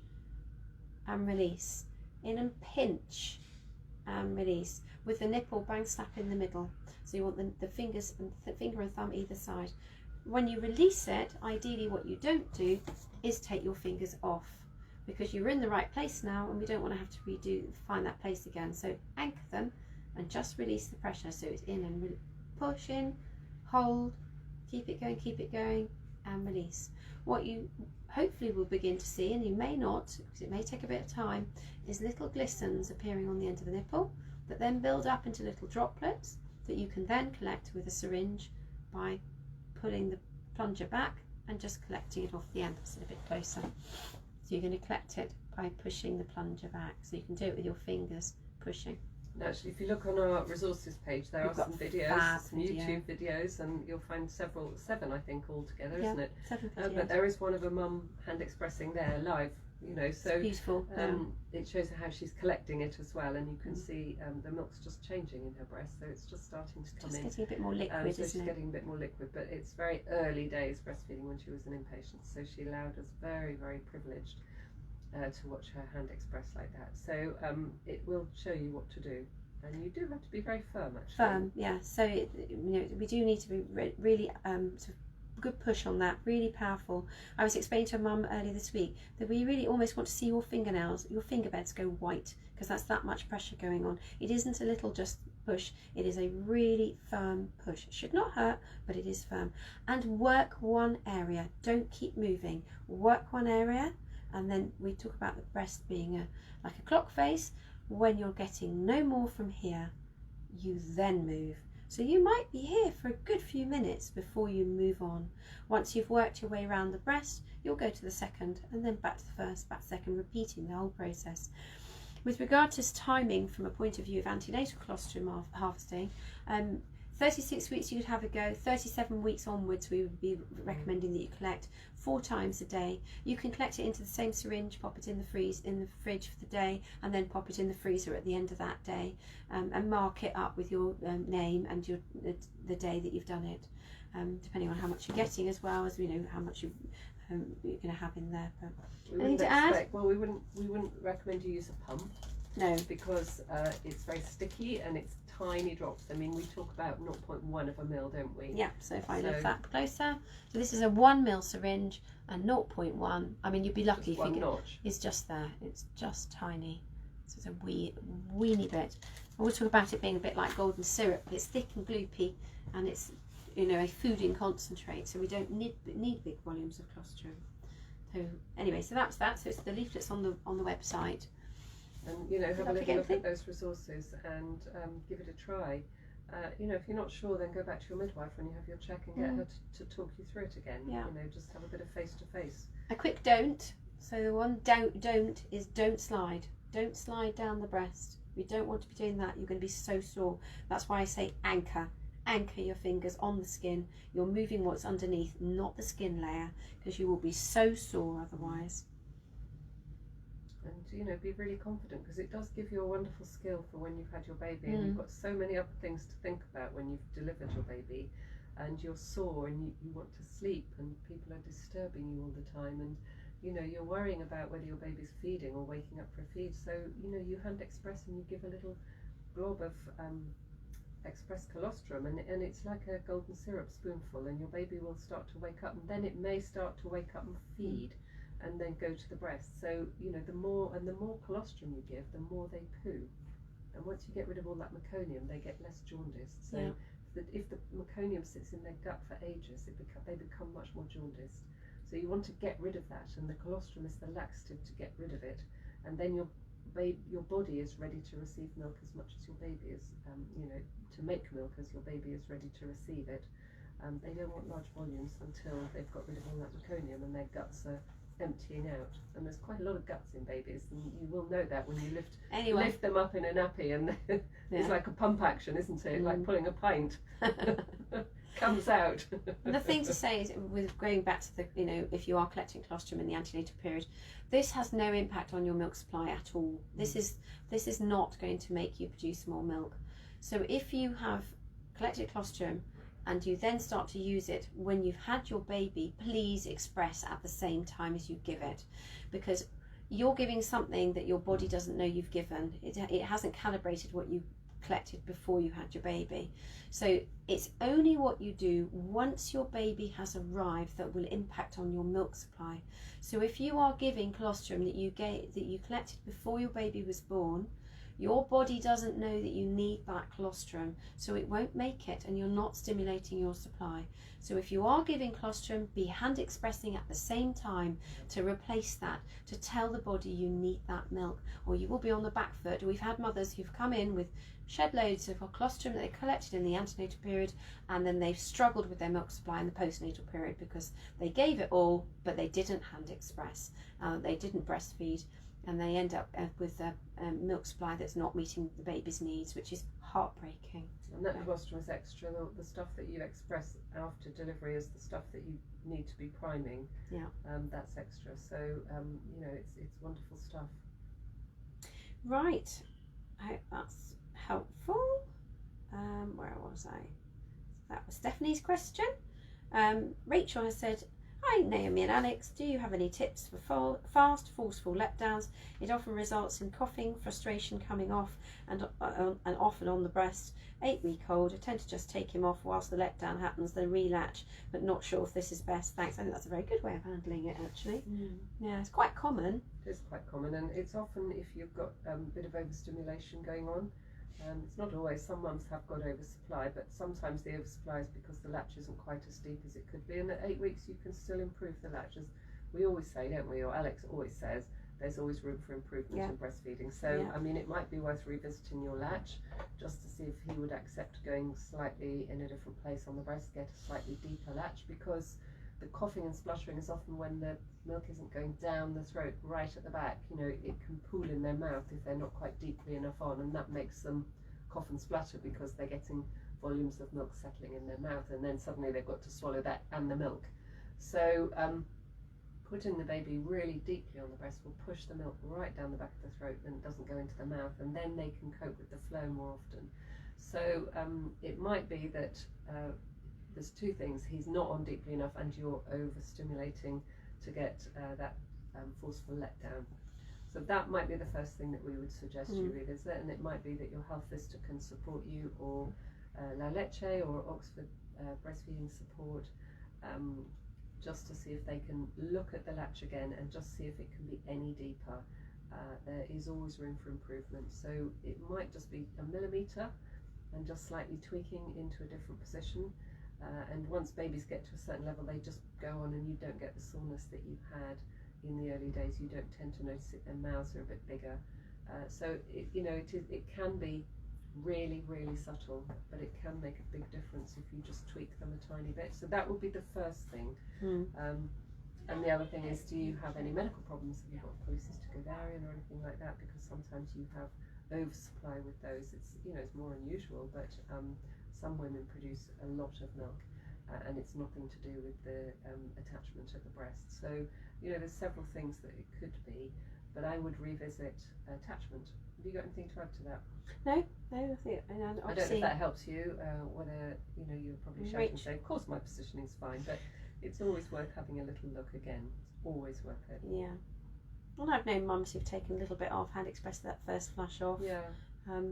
Speaker 1: and release, in and pinch and release, with the nipple bang slap in the middle. So you want the fingers and the finger and thumb either side. When you release it, ideally what you don't do is take your fingers off, because you're in the right place now and we don't want to have to find that place again. So anchor them and just release the pressure. So it's in and push in, hold, keep it going, and release. What you hopefully will begin to see, and you may not, because it may take a bit of time, is little glistens appearing on the end of the nipple that then build up into little droplets that you can then collect with a syringe by pulling the plunger back and just collecting it off the end. That's a bit closer. So you're going to collect it by pushing the plunger back. So you can do it with your fingers, pushing.
Speaker 2: And actually, if you look on our resources page, there are some videos, some YouTube videos, and you'll find seven I think altogether, isn't it?
Speaker 1: 7 videos.
Speaker 2: But there is one of a mum hand expressing there live, so
Speaker 1: it's beautiful.
Speaker 2: it shows how she's collecting it as well, and you can see the milk's just changing in her breast, so it's just starting to come in.
Speaker 1: Just getting a bit more liquid,
Speaker 2: so she's getting a bit more liquid, but it's very early days breastfeeding when she was an inpatient, so she allowed us, very, very privileged, to watch her hand express like that. So it will show you what to do, and you do have to be very firm, actually. Firm,
Speaker 1: yeah. So we do need to be really sort of good push on that, really powerful. I was explaining to a mum earlier this week that we really almost want to see your fingernails, your finger beds go white, because that's that much pressure going on. It isn't a little just push, it is a really firm push. It should not hurt, but it is firm. And work one area, don't keep moving. Work one area. And then we talk about the breast being like a clock face. When you're getting no more from here, you then move. So you might be here for a good few minutes before you move on. Once you've worked your way around the breast, you'll go to the second, and then back to the first, back to the second, repeating the whole process. With regard to timing from a point of view of antenatal colostrum harvesting, 36 weeks you could have a go. 37 weeks onwards we would be recommending that you collect 4 times a day. You can collect it into the same syringe, pop it in the fridge for the day, and then pop it in the freezer at the end of that day, and mark it up with your name and the day that you've done it, depending on how much you're getting, as well as how much you're going to have in there. But anything to add?
Speaker 2: Well, we wouldn't recommend you use a pump.
Speaker 1: No,
Speaker 2: because it's very sticky and it's tiny drops. I mean, we talk about 0.1 of a ml, don't we?
Speaker 1: Yeah, so if I lift that closer. So this is a 1 ml syringe and 0.1. I mean, you'd be lucky if you get it's just there. It's just tiny. So it's a weeny bit. And we'll talk about it being a bit like golden syrup. It's thick and gloopy, and it's a food in concentrate. So we don't need big volumes of colostrum. So anyway, so that's that. So it's the leaflets on the website.
Speaker 2: And have a little look at those resources and give it a try. If you're not sure, then go back to your midwife when you have your check and get her to talk you through it again.
Speaker 1: Yeah.
Speaker 2: Just have a bit of face to face.
Speaker 1: A quick don't. So the one don't is don't slide. Don't slide down the breast. We don't want to be doing that. You're going to be so sore. That's why I say anchor. Anchor your fingers on the skin. You're moving what's underneath, not the skin layer, because you will be so sore otherwise.
Speaker 2: And be really confident, because it does give you a wonderful skill for when you've had your baby and you've got so many other things to think about when you've delivered your baby, and you're sore and you want to sleep and people are disturbing you all the time, and you're worrying about whether your baby's feeding or waking up for a feed. So you hand express and you give a little blob of express colostrum, and it's like a golden syrup spoonful, and your baby will start to wake up, and then it may start to wake up and feed, and then go to the breast. So the more colostrum you give, the more they poo, and once you get rid of all that meconium, they get less jaundiced. So if the meconium sits in their gut for ages, they become much more jaundiced. So you want to get rid of that, and the colostrum is the laxative to get rid of it, and then your body is ready to receive milk as much as your baby is, to make milk as your baby is ready to receive it. They don't want large volumes until they've got rid of all that meconium and their guts are emptying out. And there's quite a lot of guts in babies, and you will know that when you lift them up in a nappy, and it's like a pump action, isn't it? Like pulling a pint. Comes out.
Speaker 1: The thing to say is, with going back to the, if you are collecting colostrum in the antenatal period, this has no impact on your milk supply at all. This is not going to make you produce more milk. So if you have collected colostrum and you then start to use it when you've had your baby, please express at the same time as you give it, because you're giving something that your body doesn't know you've given. It hasn't calibrated what you collected before you had your baby. So it's only what you do once your baby has arrived that will impact on your milk supply. So if you are giving colostrum that you collected before your baby was born, your body doesn't know that you need that colostrum, so it won't make it, and you're not stimulating your supply. So if you are giving colostrum, be hand expressing at the same time to replace that, to tell the body you need that milk, or you will be on the back foot. We've had mothers who've come in with shed loads of colostrum that they collected in the antenatal period, and then they've struggled with their milk supply in the postnatal period because they gave it all, but they didn't hand express, they didn't breastfeed, and they end up with a milk supply that's not meeting the baby's needs, which is heartbreaking.
Speaker 2: And that colostrum is extra. The stuff that you express after delivery is the stuff that you need to be priming.
Speaker 1: Yeah.
Speaker 2: That's extra. So it's wonderful stuff.
Speaker 1: Right. I hope that's helpful. Where was I? That was Stephanie's question. Rachel has said, "Hi Naomi and Alex, do you have any tips for fast, forceful letdowns? It often results in coughing, frustration coming off and often on the breast. 8-week-old, I tend to just take him off whilst the letdown happens, then relatch, but not sure if this is best. Thanks." I think that's a very good way of handling it, actually. Yeah, it's quite common.
Speaker 2: It is quite common, and it's often if you've got a bit of overstimulation going on. It's not always. Some mums have got oversupply, but sometimes the oversupply is because the latch isn't quite as deep as it could be, and at 8 weeks you can still improve the latch, as we always say, don't we, or Alex always says, there's always room for improvement in breastfeeding. So I mean, it might be worth revisiting your latch just to see if he would accept going slightly in a different place on the breast, get a slightly deeper latch, because the coughing and spluttering is often when the milk isn't going down the throat right at the back. It can pool in their mouth if they're not quite deeply enough on, and that makes them cough and splutter because they're getting volumes of milk settling in their mouth, and then suddenly they've got to swallow that and the milk. So putting the baby really deeply on the breast will push the milk right down the back of the throat, and it doesn't go into the mouth, and then they can cope with the flow more often. So it might be that there's two things: he's not on deeply enough, and you're overstimulating to get that forceful letdown. So that might be the first thing that we would suggest you revisit, and it might be that your health visitor can support you, or La Leche or Oxford breastfeeding support, just to see if they can look at the latch again and just see if it can be any deeper. There is always room for improvement, so it might just be a millimetre and just slightly tweaking into a different position. And once babies get to a certain level, they just go on, and you don't get the soreness that you had in the early days. You don't tend to notice it. Their mouths are a bit bigger. So it can be really, really subtle, but it can make a big difference if you just tweak them a tiny bit. So that would be the first thing. And the other thing is, do you have any medical problems? Have you got polycystic ovarian or anything like that? Because sometimes you have oversupply with those. It's it's more unusual, but some women produce a lot of milk, and it's nothing to do with the attachment at the breast. So there's several things that it could be, but I would revisit attachment. Have you got anything to add to that?
Speaker 1: No, I think,
Speaker 2: I don't know if that helps you. Whether you're probably shouting and say, of course my positioning's fine, but it's always worth having a little look again. It's always worth it.
Speaker 1: Yeah. Well, I've known mums who've taken a little bit off, hand expressed that first flush off.
Speaker 2: Yeah.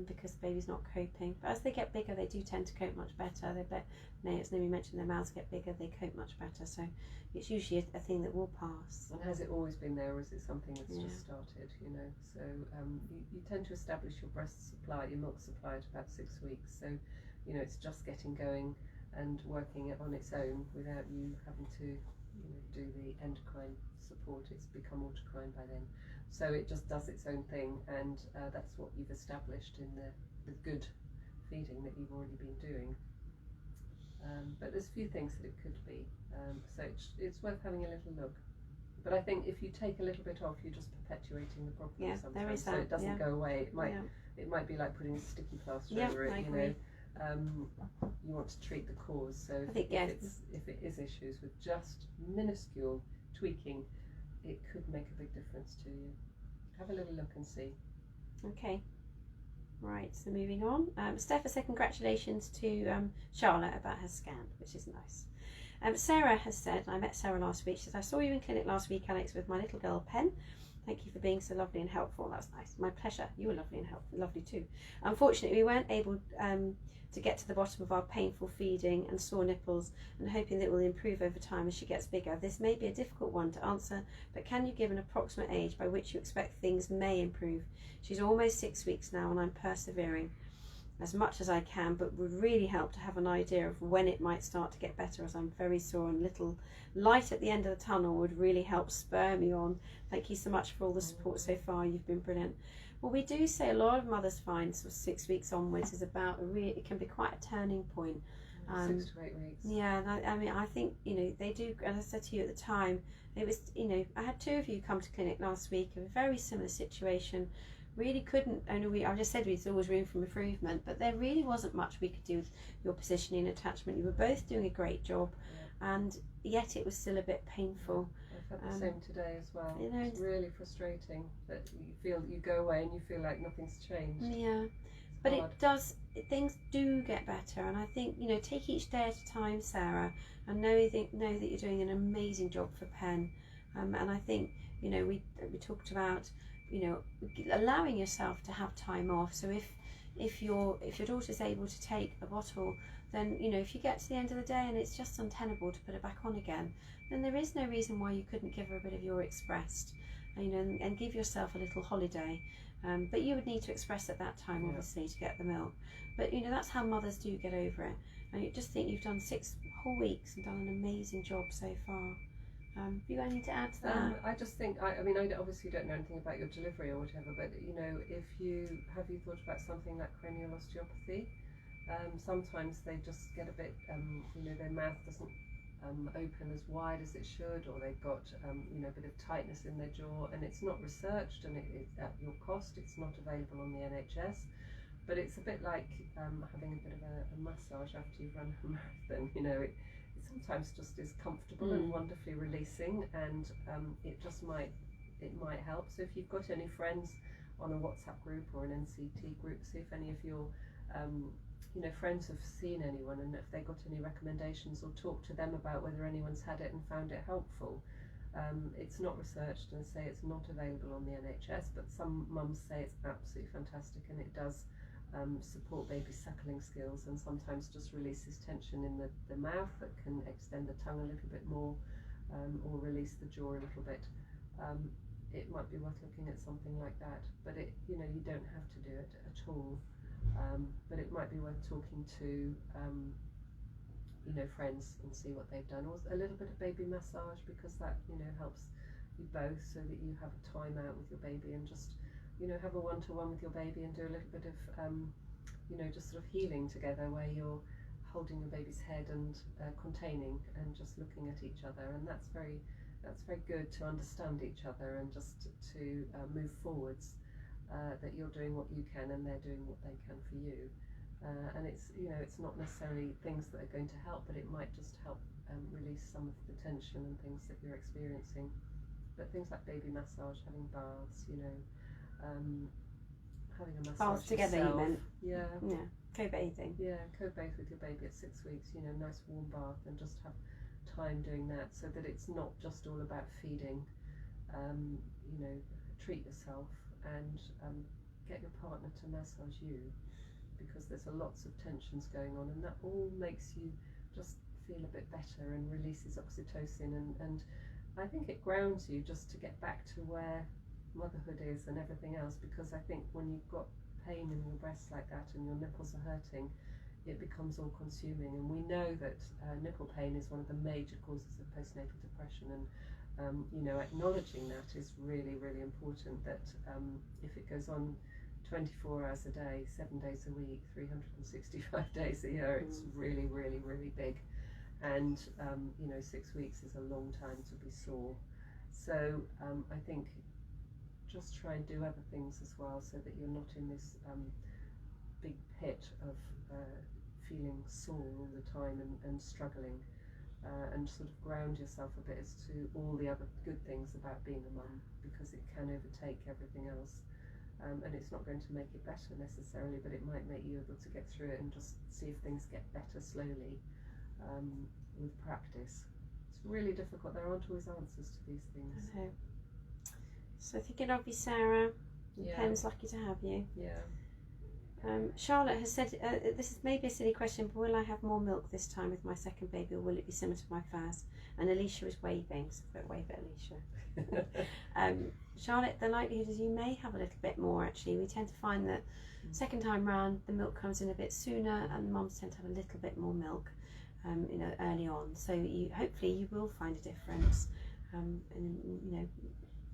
Speaker 1: because the baby's not coping. But as they get bigger, they do tend to cope much better. As Naomi mentioned, their mouths get bigger, they cope much better. So it's usually a thing that will pass.
Speaker 2: And has it always been there, or is it something that's just started? So you tend to establish your breast supply, your milk supply, at about 6 weeks. So it's just getting going and working it on its own without you having to do the endocrine support. It's become autocrine by then. So it just does its own thing, and that's what you've established in the good feeding that you've already been doing. But there's a few things that it could be, so it's worth having a little look. But I think if you take a little bit off, you're just perpetuating the problem sometimes.
Speaker 1: There is that.
Speaker 2: So it doesn't go away. It might be like putting a sticky plaster over it. You want to treat the cause. So if it is issues with just minuscule tweaking, it could make a big difference to you. Have a little look and see.
Speaker 1: Okay. Right, so moving on. Steph has said congratulations to Charlotte about her scan, which is nice. Sarah has said, I met Sarah last week, she says, I saw you in clinic last week, Alex, with my little girl Pen. Thank you for being so lovely and helpful. That's nice. My pleasure. You were lovely and helpful, lovely too. Unfortunately, we weren't able to get to the bottom of our painful feeding and sore nipples, and hoping that it will improve over time as she gets bigger. This may be a difficult one to answer, but can you give an approximate age by which you expect things may improve? She's almost 6 weeks now, and I'm persevering as much as I can, but would really help to have an idea of when it might start to get better, as I'm very sore, and little light at the end of the tunnel would really help spur me on. Thank you so much for all the support so far. You've been brilliant. Well, we do say a lot of mothers find sort of 6 weeks onwards is about it can be quite a turning point.
Speaker 2: 6 to 8 weeks.
Speaker 1: Yeah, I mean, I think they do. As I said to you at the time, it was I had 2 of you come to clinic last week in a very similar situation. Really couldn't. I just said there's always room for improvement, but there really wasn't much we could do with your positioning and attachment. You were both doing a great job, and yet it was still a bit painful.
Speaker 2: I've had the same today as well. It's really frustrating that you go away and you feel like nothing's changed.
Speaker 1: Yeah, but it does. Things do get better, and I think take each day at a time, Sarah, and know that you're doing an amazing job for Pen. And I think we talked about allowing yourself to have time off. So if your daughter's able to take a bottle, then if you get to the end of the day and it's just untenable to put it back on again, then there is no reason why you couldn't give her a bit of your expressed, and give yourself a little holiday. But you would need to express at that time, obviously, to get the milk. But that's how mothers do get over it. And you just think you've done 6 whole weeks and done an amazing job so far. Have you got anything to add to that?
Speaker 2: I just think, I obviously don't know anything about your delivery or whatever, but if you thought about something like cranial osteopathy? Sometimes they just get a bit, their mouth doesn't open as wide as it should, or they've got a bit of tightness in their jaw, and it's not researched, and it's at your cost. It's not available on the NHS, but it's a bit like having a bit of a massage after you've run a marathon. It sometimes just is comfortable and wonderfully releasing, and it might help. So if you've got any friends on a WhatsApp group or an NCT group, see if any of your friends have seen anyone, and if they got any recommendations, or talk to them about whether anyone's had it and found it helpful. It's not researched, and say it's not available on the NHS, but some mums say it's absolutely fantastic, and it does support baby suckling skills, and sometimes just releases tension in the mouth that can extend the tongue a little bit more, or release the jaw a little bit. It might be worth looking at something like that, but you don't have to do it at all. But it might be worth talking to friends and see what they've done, or a little bit of baby massage, because that helps you both, so that you have a time out with your baby and just have a one-to-one with your baby, and do a little bit of just sort of healing together, where you're holding your baby's head and containing and just looking at each other, and that's very good to understand each other, and just to move forwards. That you're doing what you can and they're doing what they can for you, and it's not necessarily things that are going to help, but it might just help release some of the tension and things that you're experiencing. But things like baby massage, having baths, having a massage
Speaker 1: baths together,
Speaker 2: yourself.
Speaker 1: you meant?
Speaker 2: Yeah,
Speaker 1: co-bathing.
Speaker 2: Yeah, co-bathe with your baby at 6 weeks, nice warm bath, and just have time doing that, so that it's not just all about feeding. Treat yourself, and get your partner to massage you, because there's lots of tensions going on, and that all makes you just feel a bit better and releases oxytocin, and I think it grounds you just to get back to where motherhood is and everything else, because I think when you've got pain in your breasts like that and your nipples are hurting, it becomes all consuming. And we know that nipple pain is one of the major causes of postnatal depression, and you know, acknowledging that is really, really important, that if it goes on 24 hours a day, 7 days a week, 365 days a year, it's really, really, really big. And you know, 6 weeks is a long time to be sore. So I think just try and do other things as well, so that you're not in this big pit of feeling sore all the time and struggling, and sort of ground yourself a bit as to all the other good things about being a mum, because it can overtake everything else. And it's not going to make it better necessarily, but it might make you able to get through it and just see if things get better slowly with practice. It's really difficult. There aren't always answers to these things.
Speaker 1: I know. So thinking of you, Sarah.
Speaker 2: Yeah.
Speaker 1: Pen's lucky to have you.
Speaker 2: Yeah.
Speaker 1: Charlotte has said, this is maybe a silly question, but will I have more milk this time with my second baby, or will it be similar to my first? And Alicia is waving, so wave at Alicia. Charlotte, the likelihood is you may have a little bit more actually. We tend to find that second time round the milk comes in a bit sooner, and mums tend to have a little bit more milk you know, early on. So hopefully you will find a difference, and you know,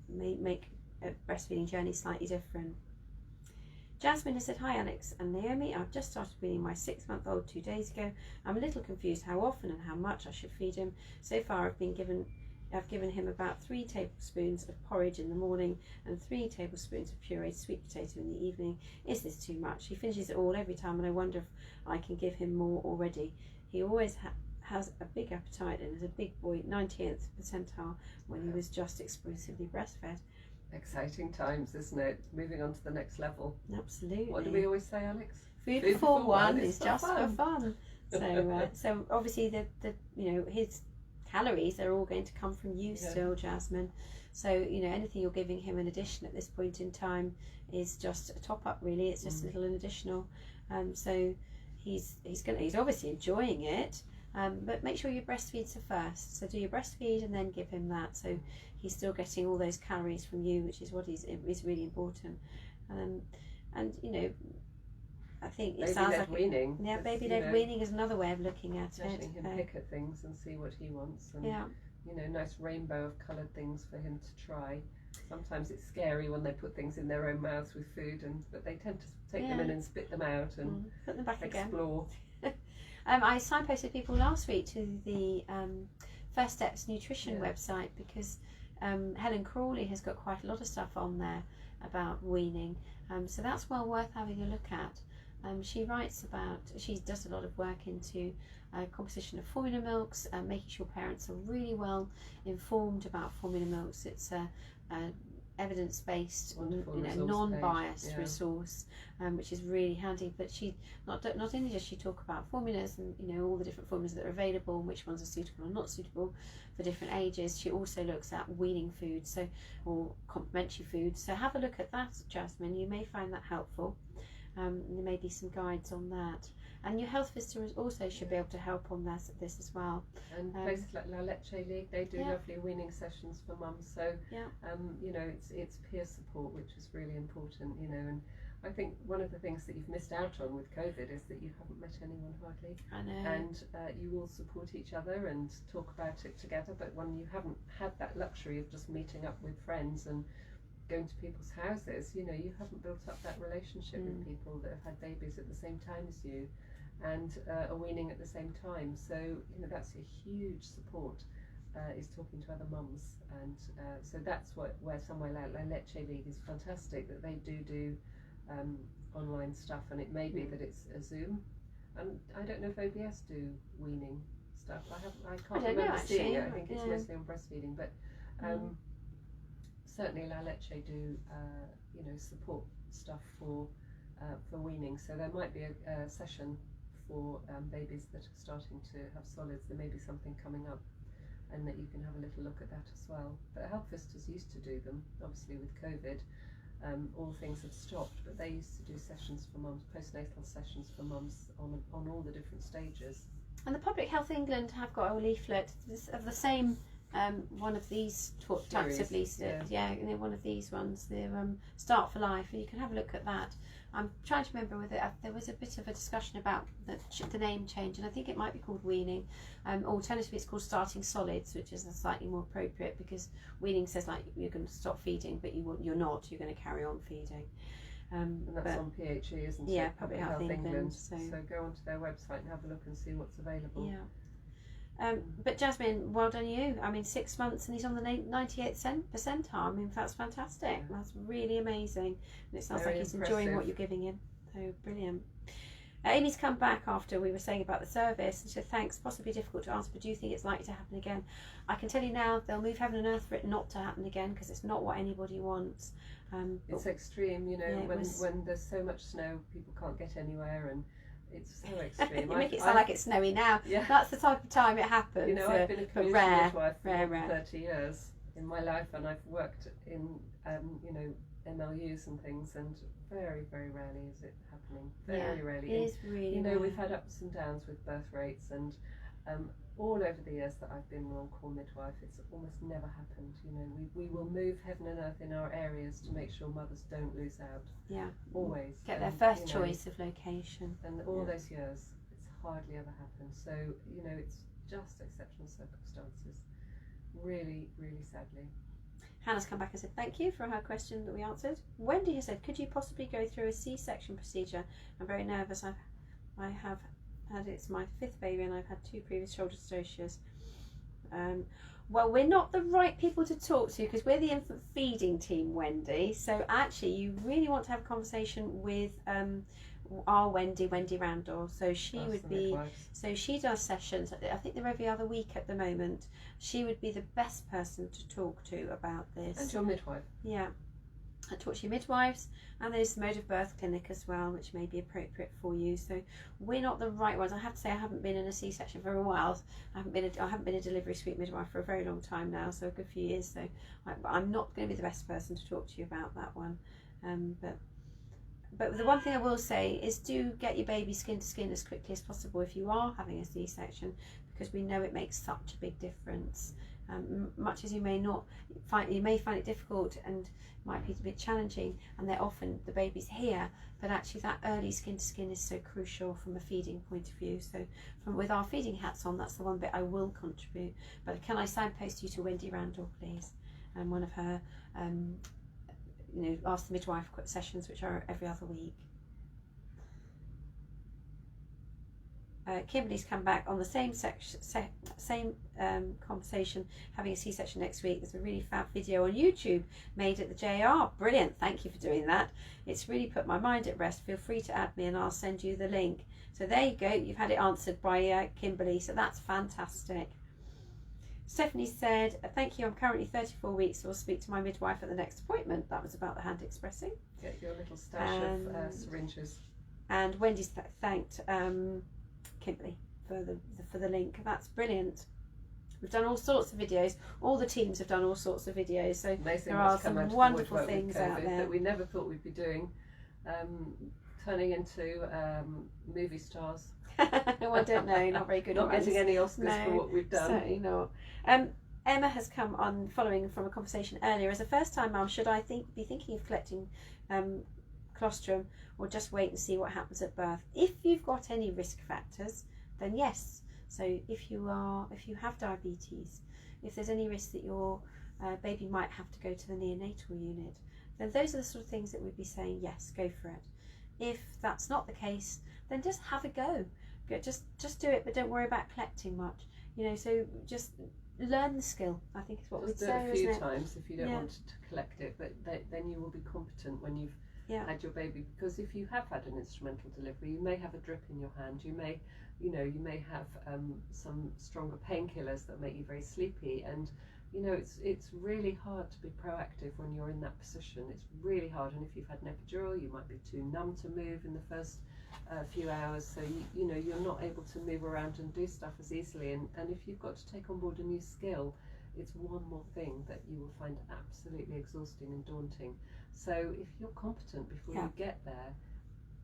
Speaker 1: make a breastfeeding journey slightly different. Jasmine has said, hi Alex and Naomi, I've just started weaning my 6-month-old 2 days ago. I'm a little confused how often and how much I should feed him. So far I've given him about 3 tablespoons of porridge in the morning and 3 tablespoons of pureed sweet potato in the evening. Is this too much? He finishes it all every time, and I wonder if I can give him more already. He always has a big appetite and is a big boy, 90th percentile, when he was just exclusively breastfed.
Speaker 2: Exciting times, isn't it? Moving on to the next level.
Speaker 1: Absolutely.
Speaker 2: What do we always say, Alex?
Speaker 1: Food before one is just for fun. So, so obviously the you know, his calories are all going to come from you still, Jasmine. So you know, anything you're giving him in addition at this point in time is just a top up. Really, it's just a little additional. So he's obviously enjoying it. But make sure your breastfeeds are first. So do your breastfeed and then give him that. So he's still getting all those calories from you, which is what is really important. And you know, I think it sounds like
Speaker 2: weaning.
Speaker 1: Yeah, baby-led weaning is another way of looking at it.
Speaker 2: Letting him pick at things and see what he wants. And, you know, nice rainbow of coloured things for him to try. Sometimes it's scary when they put things in their own mouths with food, but they tend to take them in and spit them out and
Speaker 1: put them back
Speaker 2: explore.
Speaker 1: Again. I signposted people last week to the First Steps Nutrition website, because Helen Crawley has got quite a lot of stuff on there about weaning, so that's well worth having a look at. She writes about, she does a lot of work into composition of formula milks, making sure parents are really well informed about formula milks. It's a evidence-based, you know, non-biased resource, which is really handy. But she not only does she talk about formulas and, you know, all the different formulas that are available and which ones are suitable and not suitable for different ages, she also looks at weaning foods, so, or complementary foods. So have a look at that, Jasmine. You may find that helpful. There may be some guides on that. And your health visitor also should be able to help on this as well. And
Speaker 2: places like Unlatch League, they do lovely weaning sessions for mums. So, you know, it's peer support, which is really important, you know. And I think one of the things that you've missed out on with COVID is that you haven't met anyone hardly.
Speaker 1: I know.
Speaker 2: And you all support each other and talk about it together. But when you haven't had that luxury of just meeting up with friends and going to people's houses, you know, you haven't built up that relationship with people that have had babies at the same time as you and are weaning at the same time. So, you know, that's a huge support, is talking to other mums. And so that's where somewhere like Unlatch League is fantastic, that they do online stuff, and it may be that it's a Zoom. And I don't know if OBS do weaning stuff. I can't remember seeing it. I think it's mostly on breastfeeding, but certainly Unlatch do you know, support stuff for weaning. So there might be a session for babies that are starting to have solids. There may be something coming up, and that you can have a little look at that as well. But health visitors used to do them, obviously with COVID. all things have stopped, but they used to do sessions for mums, postnatal sessions for mums on all the different stages.
Speaker 1: And the Public Health England have got a leaflet of the same one of these types of leaflets. Yeah, you know, one of these ones, the Start for Life, and you can have a look at that. I'm trying to remember whether there was a bit of a discussion about the name change, and I think it might be called weaning. Alternatively, it's called Starting Solids, which is slightly more appropriate, because weaning says like you're going to stop feeding, but you're not. You're going to carry on feeding.
Speaker 2: And that's on PHE, isn't it?
Speaker 1: Yeah, Public Health England.
Speaker 2: So go onto their website and have a look and see what's available.
Speaker 1: Yeah. But Jasmine, well done you. I mean, 6 months and he's on the 98th percentile. I mean, that's fantastic. Yeah. That's really amazing. And it sounds
Speaker 2: Very
Speaker 1: like he's
Speaker 2: impressive.
Speaker 1: enjoying what you're giving him. So brilliant. Amy's come back after we were saying about the service and said, thanks, possibly difficult to answer, but do you think it's likely to happen again? I can tell you now, they'll move heaven and earth for it not to happen again, because it's not what anybody wants.
Speaker 2: It's extreme, you know, when there's so much snow, people can't get anywhere, and it's so extreme.
Speaker 1: You make it sound like it's snowy now.
Speaker 2: Yeah.
Speaker 1: That's the type of time it happens.
Speaker 2: You know, I've been a community midwife for
Speaker 1: rare.
Speaker 2: 30 years in my life, and I've worked in, you know, MLUs and things, and very, very rarely is it happening. Very rarely.
Speaker 1: It is really
Speaker 2: You know,
Speaker 1: rare.
Speaker 2: we've had ups and downs with birth rates, and all over the years that I've been an on-call midwife, it's almost never happened. You know, we will move heaven and earth in our areas to make sure mothers don't lose out.
Speaker 1: Yeah.
Speaker 2: Always.
Speaker 1: Get their first choice of location.
Speaker 2: And all those years, it's hardly ever happened. So, you know, it's just exceptional circumstances. Really, really sadly.
Speaker 1: Hannah's come back and said thank you for her question that we answered. Wendy has said, could you possibly go through a C-section procedure? I'm very nervous. I have had, it's my 5th baby, and I've had 2 previous shoulder dystocias. Well, we're not the right people to talk to, because we're the infant feeding team, Wendy. So actually, you really want to have a conversation with our Wendy Randall. So she would be, so she does sessions, I think they're every other week at the moment. She would be the best person to talk to about this.
Speaker 2: And your midwife.
Speaker 1: Yeah. I talk to your midwives, and there's the mode of birth clinic as well, which may be appropriate for you. So we're not the right ones. I have to say, I haven't been in a C-section for a while. I haven't been a delivery suite midwife for a very long time now, so a good few years. So I'm not going to be the best person to talk to you about that one. But the one thing I will say is, do get your baby skin to skin as quickly as possible if you are having a C-section, because we know it makes such a big difference. Much as you may find it difficult and might be a bit challenging, and they're often the baby's here, but actually that early skin to skin is so crucial from a feeding point of view. So with our feeding hats on, that's the one bit I will contribute. But can I signpost you to Wendy Randall, please? And one of her you know, Ask the Midwife sessions, which are every other week. Kimberly's come back on the same conversation, having a C-section next week. There's a really fab video on YouTube made at the JR. Brilliant, thank you for doing that. It's really put my mind at rest. Feel free to add me and I'll send you the link. So there you go, you've had it answered by Kimberly, so that's fantastic. Stephanie said, thank you, I'm currently 34 weeks, so I'll speak to my midwife at the next appointment. That was about the hand expressing.
Speaker 2: Get your little stash of syringes.
Speaker 1: And Wendy's thanked Kimberly for the link. That's brilliant. We've done all sorts of videos. All the teams have done all sorts of videos. So
Speaker 2: amazing.
Speaker 1: There are some wonderful things out there
Speaker 2: that we never thought we'd be doing. Turning into movie stars.
Speaker 1: No, I don't know. Not very good.
Speaker 2: Not
Speaker 1: ones.
Speaker 2: getting any Oscars for what we've done.
Speaker 1: Certainly not. Emma has come on, following from a conversation earlier. As a first-time mum, should I be thinking of collecting colostrum, or just wait and see what happens at birth? If you've got any risk factors, then yes. So if you have diabetes, if there's any risk that your baby might have to go to the neonatal unit, then those are the sort of things that we'd be saying, yes, go for it. If that's not the case, then just have a go. Just do it, but don't worry about collecting much. You know, so just learn the skill, I think is what we'd say.
Speaker 2: Just do it a few times if you don't want to collect it, but then you will be competent when you've had your baby. Because if you have had an instrumental delivery, you may have a drip in your hand. You may have some stronger painkillers that make you very sleepy, and you know it's really hard to be proactive when you're in that position. It's really hard, and if you've had an epidural, you might be too numb to move in the first few hours, so you know you're not able to move around and do stuff as easily. And if you've got to take on board a new skill, it's one more thing that you will find absolutely exhausting and daunting. So if you're competent before you get there,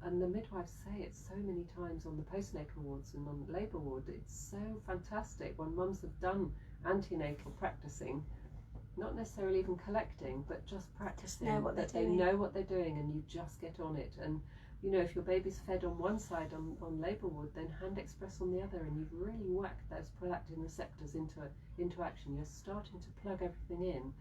Speaker 2: and the midwives say it so many times on the postnatal wards and on labour ward, it's so fantastic when mums have done antenatal practicing, not necessarily even collecting, but just practicing, that they know what they're doing, and you just get on it. And you know, if your baby's fed on one side on labour ward, then hand express on the other, and you've really whacked those prolactin receptors into action. You're starting to plug everything in,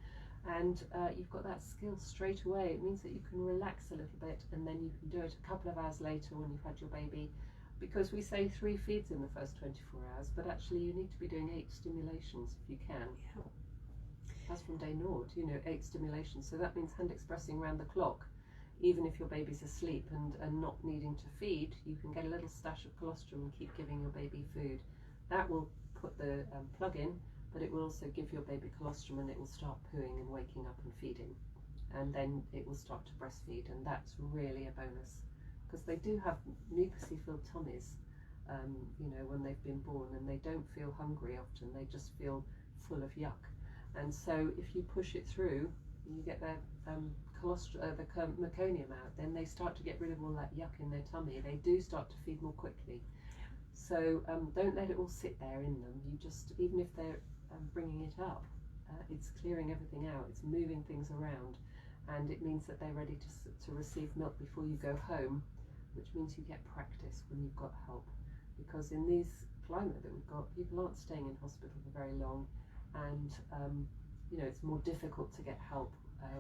Speaker 2: and you've got that skill straight away. It means that you can relax a little bit, and then you can do it a couple of hours later when you've had your baby, because we say 3 feeds in the first 24 hours, but actually you need to be doing 8 stimulations if you can.
Speaker 1: Yeah.
Speaker 2: That's from day 0, you know, 8 stimulations. So that means hand expressing round the clock. Even if your baby's asleep and not needing to feed, you can get a little stash of colostrum and keep giving your baby food. That will put the plug in, but it will also give your baby colostrum, and it will start pooing and waking up and feeding. And then it will start to breastfeed, and that's really a bonus, because they do have mucously filled tummies, you know, when they've been born, and they don't feel hungry often, they just feel full of yuck. And so if you push it through, you get their the meconium out, then they start to get rid of all that yuck in their tummy. They do start to feed more quickly. So don't let it all sit there in them. You just, even if they're bringing it up, it's clearing everything out, it's moving things around, and it means that they're ready to receive milk before you go home, which means you get practice when you've got help. Because in this climate that we've got, people aren't staying in hospital for very long, and you know, it's more difficult to get help.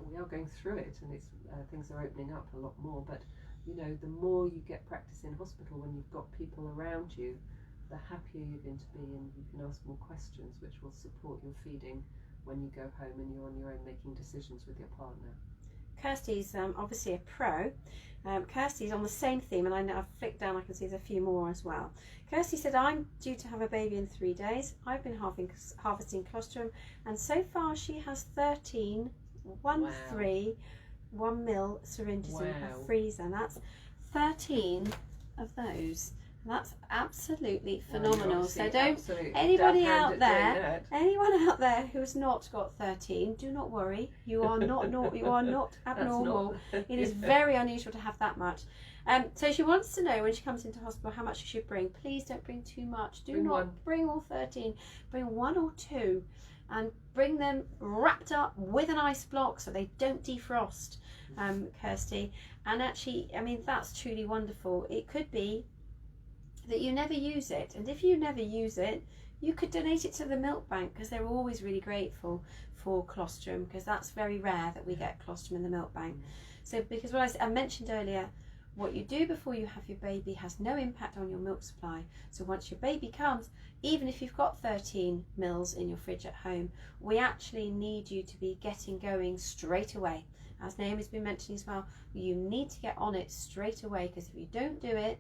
Speaker 2: We are going through it, and it's things are opening up a lot more, but you know, the more you get practice in hospital when you've got people around you, the happier you're going to be, and you can ask more questions which will support your feeding when you go home and you're on your own making decisions with your partner.
Speaker 1: Kirsty's obviously a pro. Kirsty's on the same theme, and I know I've flicked down, I can see there's a few more as well. Kirsty said, I'm due to have a baby in 3 days. I've been harvesting colostrum, and so far she has 13 1 mil syringes in her freezer, and that's 13 of those. That's absolutely phenomenal. So don't, anyone out there who's not got 13, do not worry. You are not you are not abnormal. It is very unusual to have that much. So she wants to know when she comes into hospital how much she should bring. Please don't bring too much. Do not bring all 13. Bring 1 or 2, and bring them wrapped up with an ice block so they don't defrost, Kirsty. And actually, I mean, that's truly wonderful. It could be that you never use it, and if you never use it, you could donate it to the milk bank, because they're always really grateful for colostrum, because that's very rare that we get colostrum in the milk bank. So because what I mentioned earlier, what you do before you have your baby has no impact on your milk supply. So once your baby comes, even if you've got 13 mils in your fridge at home, we actually need you to be getting going straight away. As Naomi's been mentioning as well, you need to get on it straight away, because if you don't do it,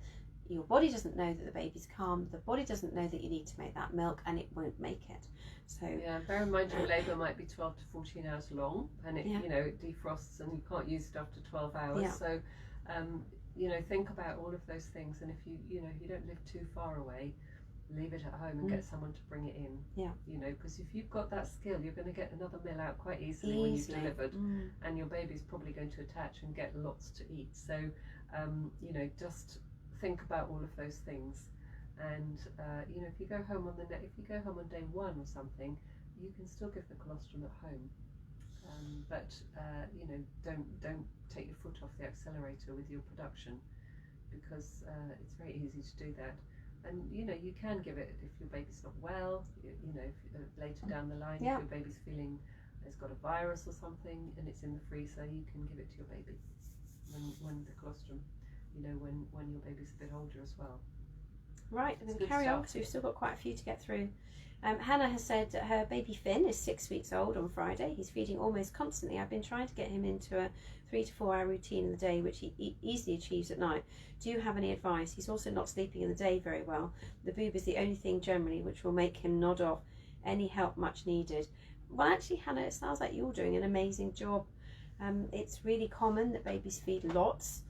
Speaker 1: your body doesn't know that the baby's calm, the body doesn't know that you need to make that milk, and it won't make it. So
Speaker 2: yeah, bear in mind your labour might be 12 to 14 hours long, and it you know, it defrosts, and you can't use it after 12 hours. So you know, think about all of those things, and if you know, you don't live too far away, leave it at home and get someone to bring it in. You know, because if you've got that skill, you're going to get another meal out quite easily when you've delivered, and your baby's probably going to attach and get lots to eat. So you know, just think about all of those things, and you know, if you go home on day 1 or something, you can still give the colostrum at home, but you know, don't take your foot off the accelerator with your production, because it's very easy to do that. And you know, you can give it if your baby's not well, you know, if, later down the line, if your baby's feeling has got a virus or something and it's in the freezer, you can give it to your baby when the colostrum, you know, when your baby's a bit older as well.
Speaker 1: Right, and then carry on, because we've still got quite a few to get through. Hannah has said that her baby Finn is 6 weeks old on Friday. He's feeding almost constantly. I've been trying to get him into a 3 to 4 hour routine in the day, which he easily achieves at night. Do you have any advice? He's also not sleeping in the day very well. The boob is the only thing generally which will make him nod off. Any help much needed? Well, actually, Hannah, it sounds like you're doing an amazing job. It's really common that babies feed lots.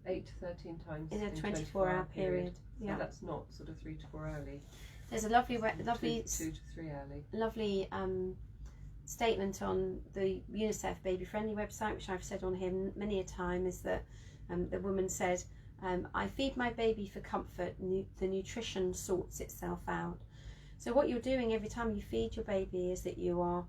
Speaker 2: 8 to 13 times
Speaker 1: in a 24 hour period.
Speaker 2: So that's not sort of 3 to 4 hourly.
Speaker 1: There's a lovely
Speaker 2: 2 to 3 early.
Speaker 1: lovely statement on the UNICEF baby friendly website, which I've said on here many a time, is that the woman said, I feed my baby for comfort, the nutrition sorts itself out. So what you're doing every time you feed your baby is that you are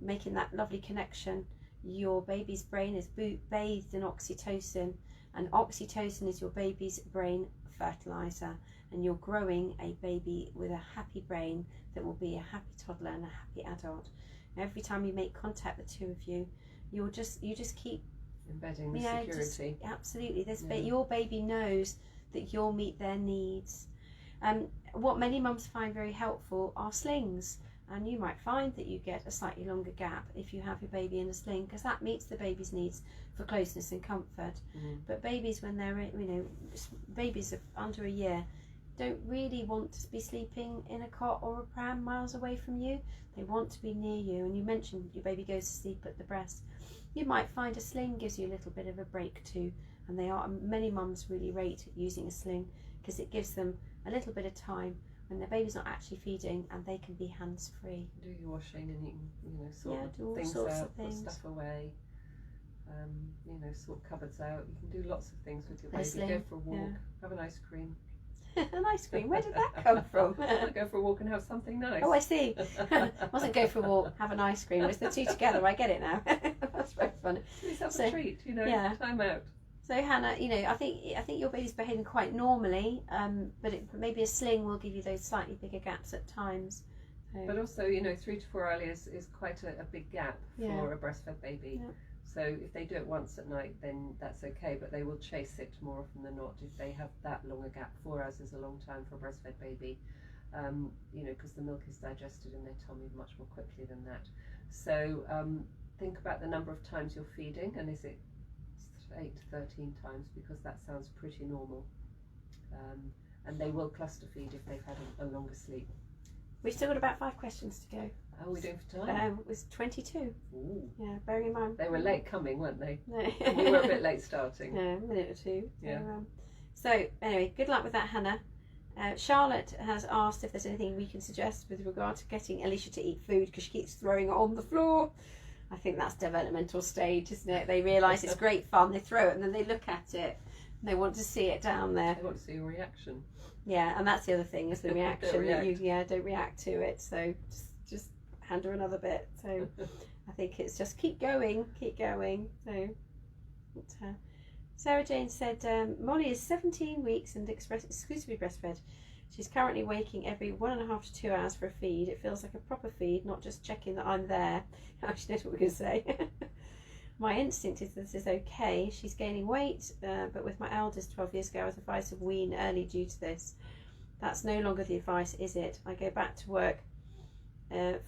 Speaker 1: making that lovely connection. Your baby's brain is bathed in oxytocin, and oxytocin is your baby's brain fertilizer, and you're growing a baby with a happy brain that will be a happy toddler and a happy adult. Every time you make contact, the two of you, you just keep
Speaker 2: embedding the security.
Speaker 1: Absolutely, your baby knows that you'll meet their needs. What many mums find very helpful are slings, and you might find that you get a slightly longer gap if you have your baby in a sling, because that meets the baby's needs for closeness and comfort. But babies, when they're babies of under a year, don't really want to be sleeping in a cot or a pram miles away from you. They want to be near you. And you mentioned your baby goes to sleep at the breast. You might find a sling gives you a little bit of a break too, and many mums really rate using a sling because it gives them a little bit of time when their baby's not actually feeding, and they can be hands free.
Speaker 2: Do your washing, and you can sort things out, put stuff away. Sort cupboards out. You can do lots of things with your baby. Go for a walk, have an ice cream.
Speaker 1: An ice cream? Where did that come from?
Speaker 2: Go for a walk and have something nice.
Speaker 1: Oh, I see. Wasn't go for a walk, have an ice cream. It's the two together. I get it now. That's very funny.
Speaker 2: Yourself a treat, time out.
Speaker 1: So Hannah, I think your baby's behaving quite normally, but maybe a sling will give you those slightly bigger gaps at times. So.
Speaker 2: But also, 3 to 4 early is quite a big gap for a breastfed baby.
Speaker 1: Yeah.
Speaker 2: So if they do it once at night, then that's okay, but they will chase it more often than not if they have that longer gap. 4 hours is a long time for a breastfed baby, because the milk is digested in their tummy much more quickly than that. So think about the number of times you're feeding, and is it 8 to 13 times, because that sounds pretty normal. And they will cluster feed if they've had a longer sleep.
Speaker 1: We've still got about 5 questions to go.
Speaker 2: How are we doing for time?
Speaker 1: It was 22.
Speaker 2: Ooh.
Speaker 1: Yeah, bearing in mind.
Speaker 2: They were late coming, weren't they?
Speaker 1: No.
Speaker 2: We were a bit late starting.
Speaker 1: Yeah, a minute or two.
Speaker 2: Yeah.
Speaker 1: So anyway, good luck with that, Hannah. Charlotte has asked if there's anything we can suggest with regard to getting Alicia to eat food, because she keeps throwing it on the floor. I think that's developmental stage, isn't it? They realise it's great fun, they throw it, and then they look at it, and they want to see it down there.
Speaker 2: They want to see your reaction.
Speaker 1: Yeah, and that's the other thing, is the reaction.
Speaker 2: Don't
Speaker 1: react to it. So just hand her another bit. So I think it's just keep going. So Sarah Jane said Molly is 17 weeks and exclusively breastfed. She's currently waking every 1.5 to 2 hours for a feed. It feels like a proper feed, not just checking that I'm there. Oh, she knows what we're going to say. My instinct is this is okay. She's gaining weight, but with my eldest 12 years ago, I was advised to wean early due to this. That's no longer the advice, is it? I go back to work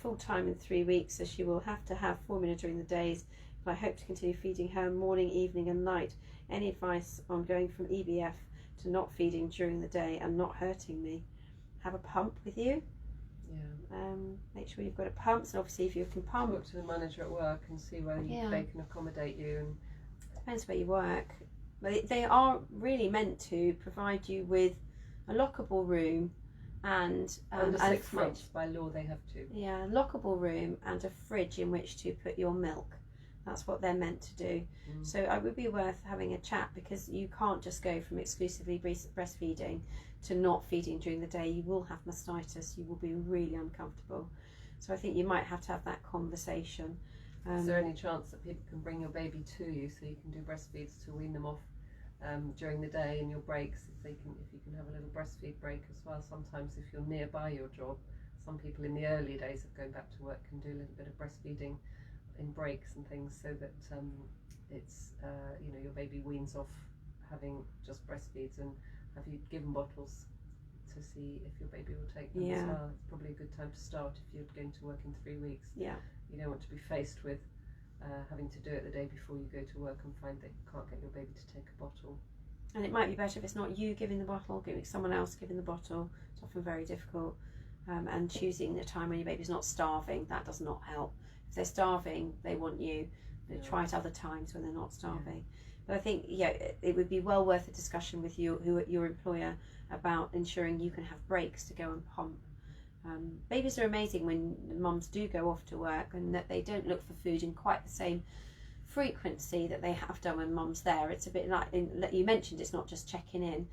Speaker 1: full time in 3 weeks, so she will have to have formula during the days, but I hope to continue feeding her morning, evening and night. Any advice on going from EBF to not feeding during the day and not hurting me? Have a pump with you.
Speaker 2: Yeah.
Speaker 1: Make sure you've got a pump, and obviously if you can pump,
Speaker 2: talk to the manager at work and see whether they can accommodate you. And
Speaker 1: depends where you work, but they are really meant to provide you with a lockable room and
Speaker 2: under
Speaker 1: a
Speaker 2: 6 months by law they have to.
Speaker 1: Yeah, lockable room and a fridge in which to put your milk. That's what they're meant to do. So it would be worth having a chat, because you can't just go from exclusively breastfeeding to not feeding during the day. You will have mastitis. You will be really uncomfortable. So I think you might have to have that conversation.
Speaker 2: Is there any chance that people can bring your baby to you so you can do breastfeeds to wean them off during the day in your breaks? If you can have a little breastfeed break as well. Sometimes if you're nearby your job, some people in the early days of going back to work can do a little bit of breastfeeding in breaks and things, so that it's your baby weans off having just breastfeeds. And have you given bottles to see if your baby will take them as well? It's probably a good time to start if you're going to work in 3 weeks. You don't want to be faced with having to do it the day before you go to work and find that you can't get your baby to take a bottle.
Speaker 1: And it might be better if it's not you giving the bottle, giving someone else giving the bottle. It's often very difficult. And choosing a time when your baby's not starving, that does not help. If they're starving, they want you. Try at other times when they're not starving. But I think it would be well worth a discussion with your employer about ensuring you can have breaks to go and pump. Babies are amazing when mums do go off to work, and that they don't look for food in quite the same frequency that they have done when mum's there. It's a bit like you mentioned, it's not just checking in,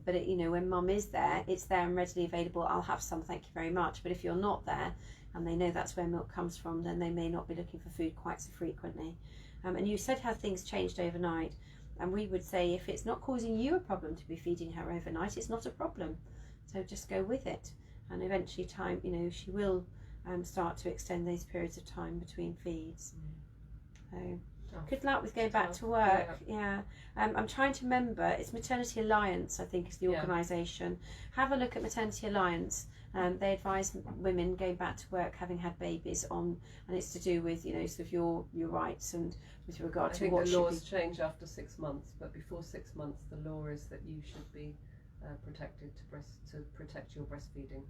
Speaker 1: but when mum is there, it's there and readily available. I'll have some, thank you very much. But if you're not there and they know that's where milk comes from, then they may not be looking for food quite so frequently. And you said how things changed overnight, and we would say if it's not causing you a problem to be feeding her overnight, it's not a problem, so just go with it. And eventually time, she will start to extend those periods of time between feeds. So good luck with going back to work. I'm trying to remember, it's Maternity Alliance, I think, is the organisation. Have a look at Maternity Alliance. They advise women going back to work having had babies on, and it's to do with sort of your rights and with regard to what
Speaker 2: the laws change after 6 months, but before 6 months the law is that you should be protected to protect your breastfeeding.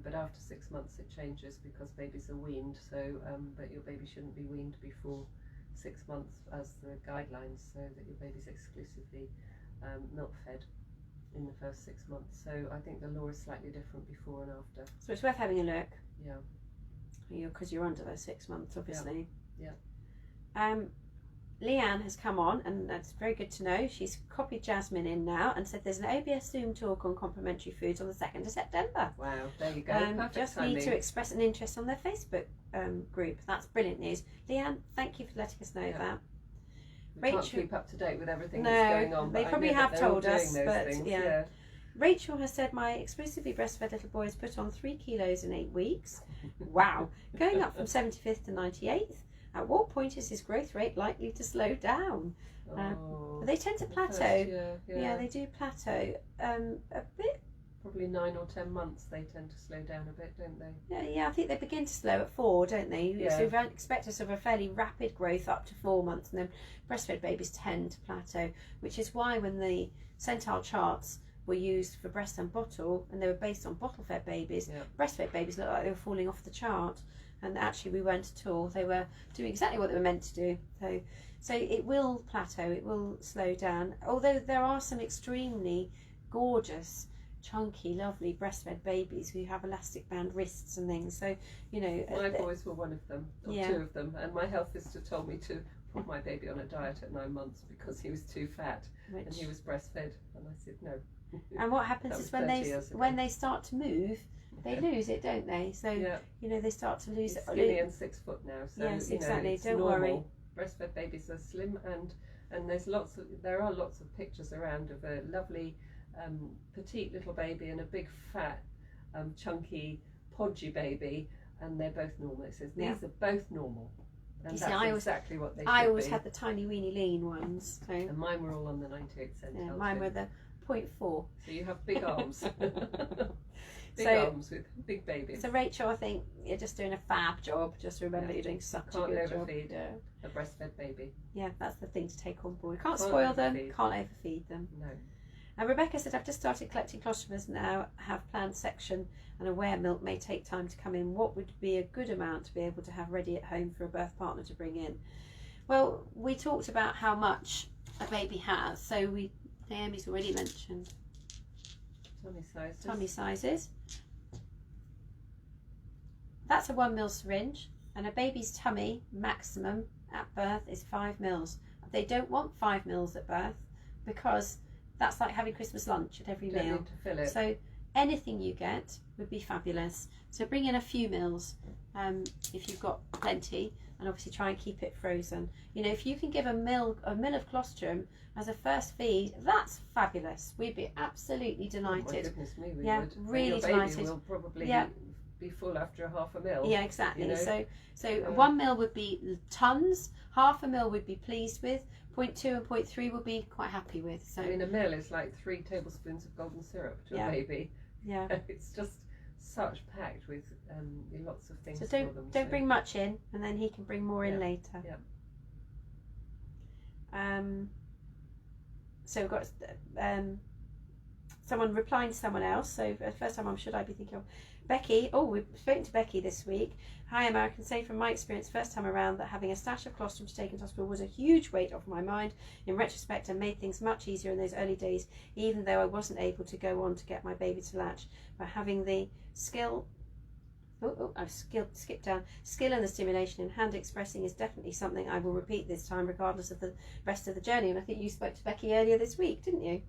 Speaker 2: But after 6 months it changes because babies are weaned, but your baby shouldn't be weaned before 6 months as the guidelines, so that your baby's exclusively milk fed in the first 6 months. So I think the law is slightly different before and after.
Speaker 1: So it's worth having a look.
Speaker 2: Yeah.
Speaker 1: Because you're under those 6 months, obviously.
Speaker 2: Yeah.
Speaker 1: Leanne has come on, and that's very good to know. She's copied Jasmine in now and said there's an OBS Zoom talk on complementary foods on the 2nd of September.
Speaker 2: Wow, there you go. Perfect
Speaker 1: just
Speaker 2: timing.
Speaker 1: need to express an interest on their Facebook group. That's brilliant news. Leanne, thank you for letting us know that.
Speaker 2: We can't keep up to date with everything
Speaker 1: No,
Speaker 2: that's going on.
Speaker 1: They
Speaker 2: but
Speaker 1: probably
Speaker 2: I know
Speaker 1: have
Speaker 2: that they're all
Speaker 1: told us,
Speaker 2: doing those
Speaker 1: but
Speaker 2: things.
Speaker 1: yeah. Rachel has said my exclusively breastfed little boy has put on 3 kilos in 8 weeks. Wow. Going up from 75th to 98th. At what point is his growth rate likely to slow down? They tend to plateau. Yeah, they do plateau a bit.
Speaker 2: Probably 9 or 10 months they tend to slow down a bit, don't they?
Speaker 1: Yeah, I think they begin to slow at 4, don't they?
Speaker 2: Yeah.
Speaker 1: So you expect a sort of a fairly rapid growth up to 4 months, and then breastfed babies tend to plateau, which is why when the centile charts were used for breast and bottle, and they were based on bottle-fed babies, breastfed babies looked like they were falling off the chart. And actually we weren't at all. They were doing exactly what they were meant to do. So it will plateau, it will slow down. Although there are some extremely gorgeous, chunky, lovely breastfed babies who have elastic band wrists and things. So,
Speaker 2: my boys were one of them, or 2 of them. And my health visitor told me to put my baby on a diet at 9 months because he was too fat and he was breastfed. And I said no.
Speaker 1: And what happens is when they start to move, they lose it, don't they? So they start to lose it.
Speaker 2: Skinny and 6 foot now. So
Speaker 1: yes, exactly.
Speaker 2: It's
Speaker 1: don't
Speaker 2: normal.
Speaker 1: worry.
Speaker 2: Breastfed babies are slim, and there are lots of pictures around of a lovely petite little baby and a big fat chunky podgy baby, and they're both normal. It says these are both normal, and that's exactly what they should be.
Speaker 1: I always had the tiny weeny lean ones,
Speaker 2: and mine were all on the 98 centile.
Speaker 1: Yeah, mine were the 0.4.
Speaker 2: So you have big arms. Big arms with big babies.
Speaker 1: So Rachel, I think you're just doing a fab job. Just remember you're doing such a good job.
Speaker 2: Can't overfeed a breastfed baby.
Speaker 1: Yeah, that's the thing to take on board. Can't spoil them, can't overfeed them.
Speaker 2: No.
Speaker 1: And Rebecca said, I've just started collecting colostomas now, have planned section and aware milk may take time to come in. What would be a good amount to be able to have ready at home for a birth partner to bring in? Well, we talked about how much a baby has. So Naomi's already mentioned tummy sizes. That's a 1 ml syringe, and a baby's tummy maximum at birth is 5 ml. They don't want 5 ml at birth because that's like having Christmas lunch at every meal.
Speaker 2: Need to fill it.
Speaker 1: So anything you get would be fabulous. So bring in a few mils if you've got plenty, and obviously try and keep it frozen. If you can give a mil of colostrum as a first feed, that's fabulous. We'd be absolutely delighted.
Speaker 2: Oh my goodness me, we
Speaker 1: would.
Speaker 2: and
Speaker 1: Really
Speaker 2: your
Speaker 1: delighted.
Speaker 2: baby will probably be full after a half a mil.
Speaker 1: Yeah, exactly. So 1 ml would be tons. Half a ml would be pleased with. 0.2 and 0.3 would be quite happy with. So
Speaker 2: a ml is like 3 tablespoons of golden syrup to a baby.
Speaker 1: Yeah.
Speaker 2: It's just such packed with lots of things.
Speaker 1: So
Speaker 2: for them,
Speaker 1: don't bring much in, and then he can bring more in later.
Speaker 2: Yeah.
Speaker 1: So we've got someone replying to someone else. So first time should I be thinking of Becky. Oh, we've spoken to Becky this week. Hi Emma, I can say from my experience first time around that having a stash of colostrum to take into hospital was a huge weight off my mind. In retrospect, I made things much easier in those early days, even though I wasn't able to go on to get my baby to latch. But having the skill I've skipped down. Skill and the stimulation in hand expressing is definitely something I will repeat this time, regardless of the rest of the journey. And I think you spoke to Becky earlier this week, didn't you?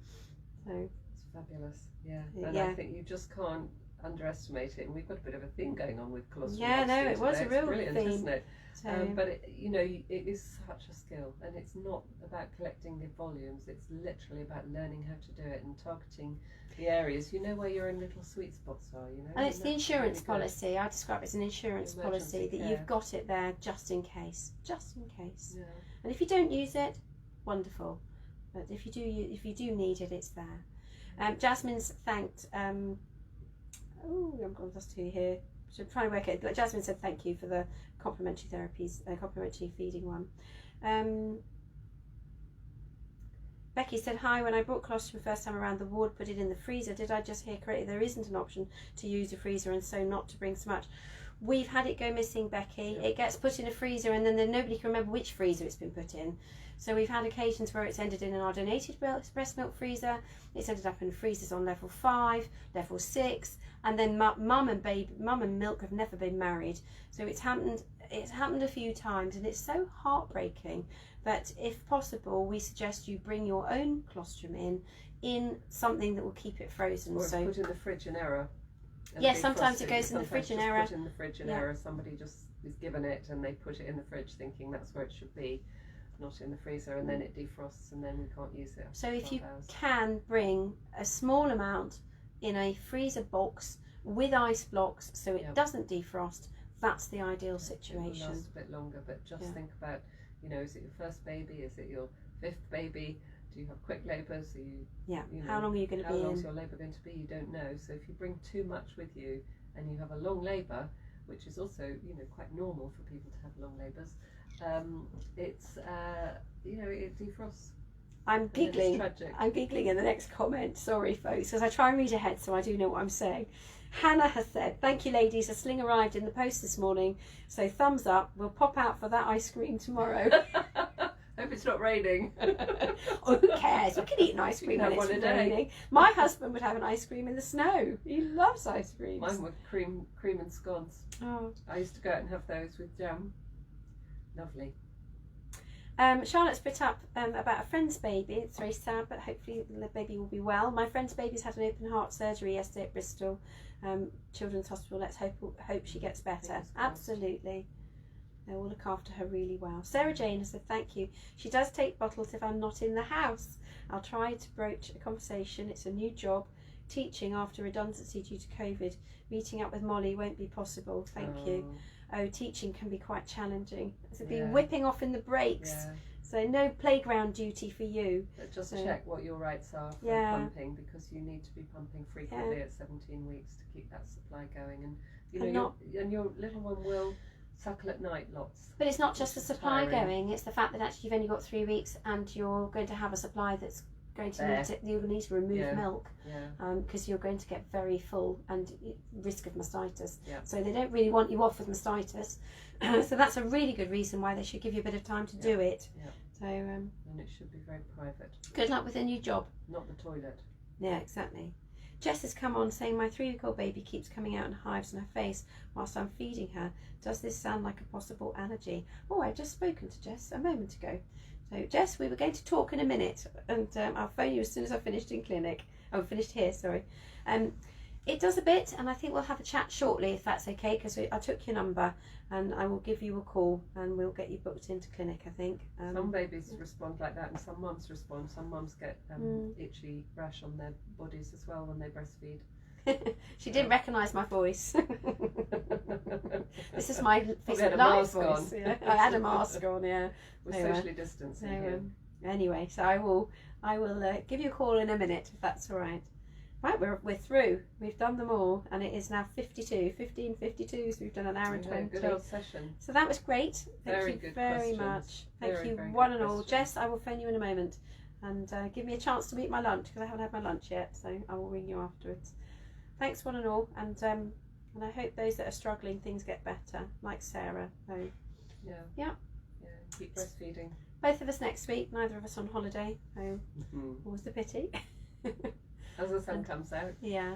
Speaker 1: So
Speaker 2: it's fabulous, yeah. And I think you just can't underestimate it. And we've got a bit of a theme going on with colostrum.
Speaker 1: Yeah, no, it was a real
Speaker 2: brilliant,
Speaker 1: theme,
Speaker 2: isn't it?
Speaker 1: So,
Speaker 2: but it is such a skill, and it's not about collecting the volumes. It's literally about learning how to do it and targeting the areas. You know where your own little sweet spots are. You know,
Speaker 1: and it's the insurance policy. I describe it as an insurance policy that you've got it there just in case,
Speaker 2: Yeah.
Speaker 1: And if you don't use it, wonderful. But if you do need it, it's there. Jasmine's thanked. I'm going to two here. So I'm trying to work it. But Jasmine said thank you for the complementary therapies, complementary feeding one. Becky said, hi, when I brought colostrum first time around, the ward put it in the freezer. Did I just hear correctly? There isn't an option to use a freezer and so not to bring so much. We've had it go missing, Becky. It gets put in a freezer and then nobody can remember which freezer it's been put in. So we've had occasions where it's ended in our donated breast milk freezer. It's ended up in freezers on level 5, level 6, and then mum and milk have never been married. So it's happened a few times, and it's so heartbreaking that if possible, we suggest you bring your own colostrum in something that will keep it frozen.
Speaker 2: Or
Speaker 1: so
Speaker 2: put in the fridge in error.
Speaker 1: Yeah, sometimes it goes in the fridge in error.
Speaker 2: Put in the fridge in error. Somebody just is given it and they put it in the fridge thinking that's where it should be, not in the freezer, and then it defrosts and then we can't use it.
Speaker 1: So if you can bring a small amount in a freezer box with ice blocks so it doesn't defrost, that's the ideal situation.
Speaker 2: It will last a bit longer, but just think about, is it your first baby? Is it your 5th baby? Do you have quick labours?
Speaker 1: How long are you going to be in?
Speaker 2: How long is your labour going to be? You don't know. So if you bring too much with you and you have a long labour, which is also quite normal for people to have long labours, it defrosts.
Speaker 1: I'm giggling in the next comment. Sorry, folks, because I try and read ahead so I do know what I'm saying. Hannah has said, thank you, ladies. A sling arrived in the post this morning, so thumbs up. We'll pop out for that ice cream tomorrow.
Speaker 2: Hope it's not raining.
Speaker 1: Oh, who cares? We can eat an ice cream when it's raining. My husband would have an ice cream in the snow. He loves ice creams.
Speaker 2: Mine were cream and scones.
Speaker 1: Oh.
Speaker 2: I used to go out and have those with jam. Lovely.
Speaker 1: Charlotte's put up about a friend's baby. It's very sad, but hopefully the baby will be well. My friend's baby's had an open heart surgery yesterday at Bristol Children's Hospital. Let's hope she gets better. Absolutely. They will look after her really well. Sarah Jane has said thank you. She does take bottles if I'm not in the house. I'll try to broach a conversation. It's a new job. Teaching after redundancy due to COVID. Meeting up with Molly won't be possible. Thank you. Oh, teaching can be quite challenging. It's been whipping off in the breaks. Yeah. So no playground duty for you.
Speaker 2: But just check what your rights are for pumping, because you need to be pumping frequently at 17 weeks to keep that supply going. And your little one will suckle at night lots.
Speaker 1: But it's not just the supply going, it's the fact that actually you've only got 3 weeks and you're going to have a supply that's going to you'll need to remove milk because you're going to get very full and risk of mastitis. So they don't really want you off with mastitis. So that's a really good reason why they should give you a bit of time to do it. So
Speaker 2: and it should be very private.
Speaker 1: Good luck with a new job.
Speaker 2: Not the toilet. Yeah,
Speaker 1: exactly. Jess has come on saying my 3-week-old baby keeps coming out in hives on her face whilst I'm feeding her. Does this sound like a possible allergy? Oh, I've just spoken to Jess a moment ago. So Jess, we were going to talk in a minute, and I'll phone you as soon as I've finished in clinic. Oh, finished here, sorry. It does a bit, and I think we'll have a chat shortly if that's okay, because I took your number and I will give you a call and we'll get you booked into clinic, I think.
Speaker 2: Some babies respond like that and some mums respond. Some mums get itchy rash on their bodies as well when they breastfeed.
Speaker 1: She didn't recognise my voice. This is my live voice. I had a mask on,
Speaker 2: We're socially distancing here.
Speaker 1: Anyway, so I will give you a call in a minute if that's all right. Right, we're through. We've done them all, and it is now 15:52, so we've done an hour and 20.
Speaker 2: Good old session.
Speaker 1: So that was great. Thank
Speaker 2: Very
Speaker 1: you
Speaker 2: good
Speaker 1: very
Speaker 2: questions.
Speaker 1: much. Thank you
Speaker 2: very
Speaker 1: one
Speaker 2: good
Speaker 1: and all.
Speaker 2: questions.
Speaker 1: Jess, I will phone you in a moment. and give me a chance to meet my lunch, because I haven't had my lunch yet, so I will ring you afterwards. Thanks one and all, and I hope those that are struggling, things get better, like Sarah. So
Speaker 2: yeah, keep breastfeeding.
Speaker 1: Both of us next week, neither of us on holiday, so always a pity.
Speaker 2: As the sun comes out.
Speaker 1: Yeah.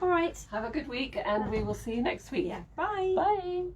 Speaker 1: All right.
Speaker 2: Have a good week, and we will see you next week.
Speaker 1: Yeah. Bye.
Speaker 2: Bye.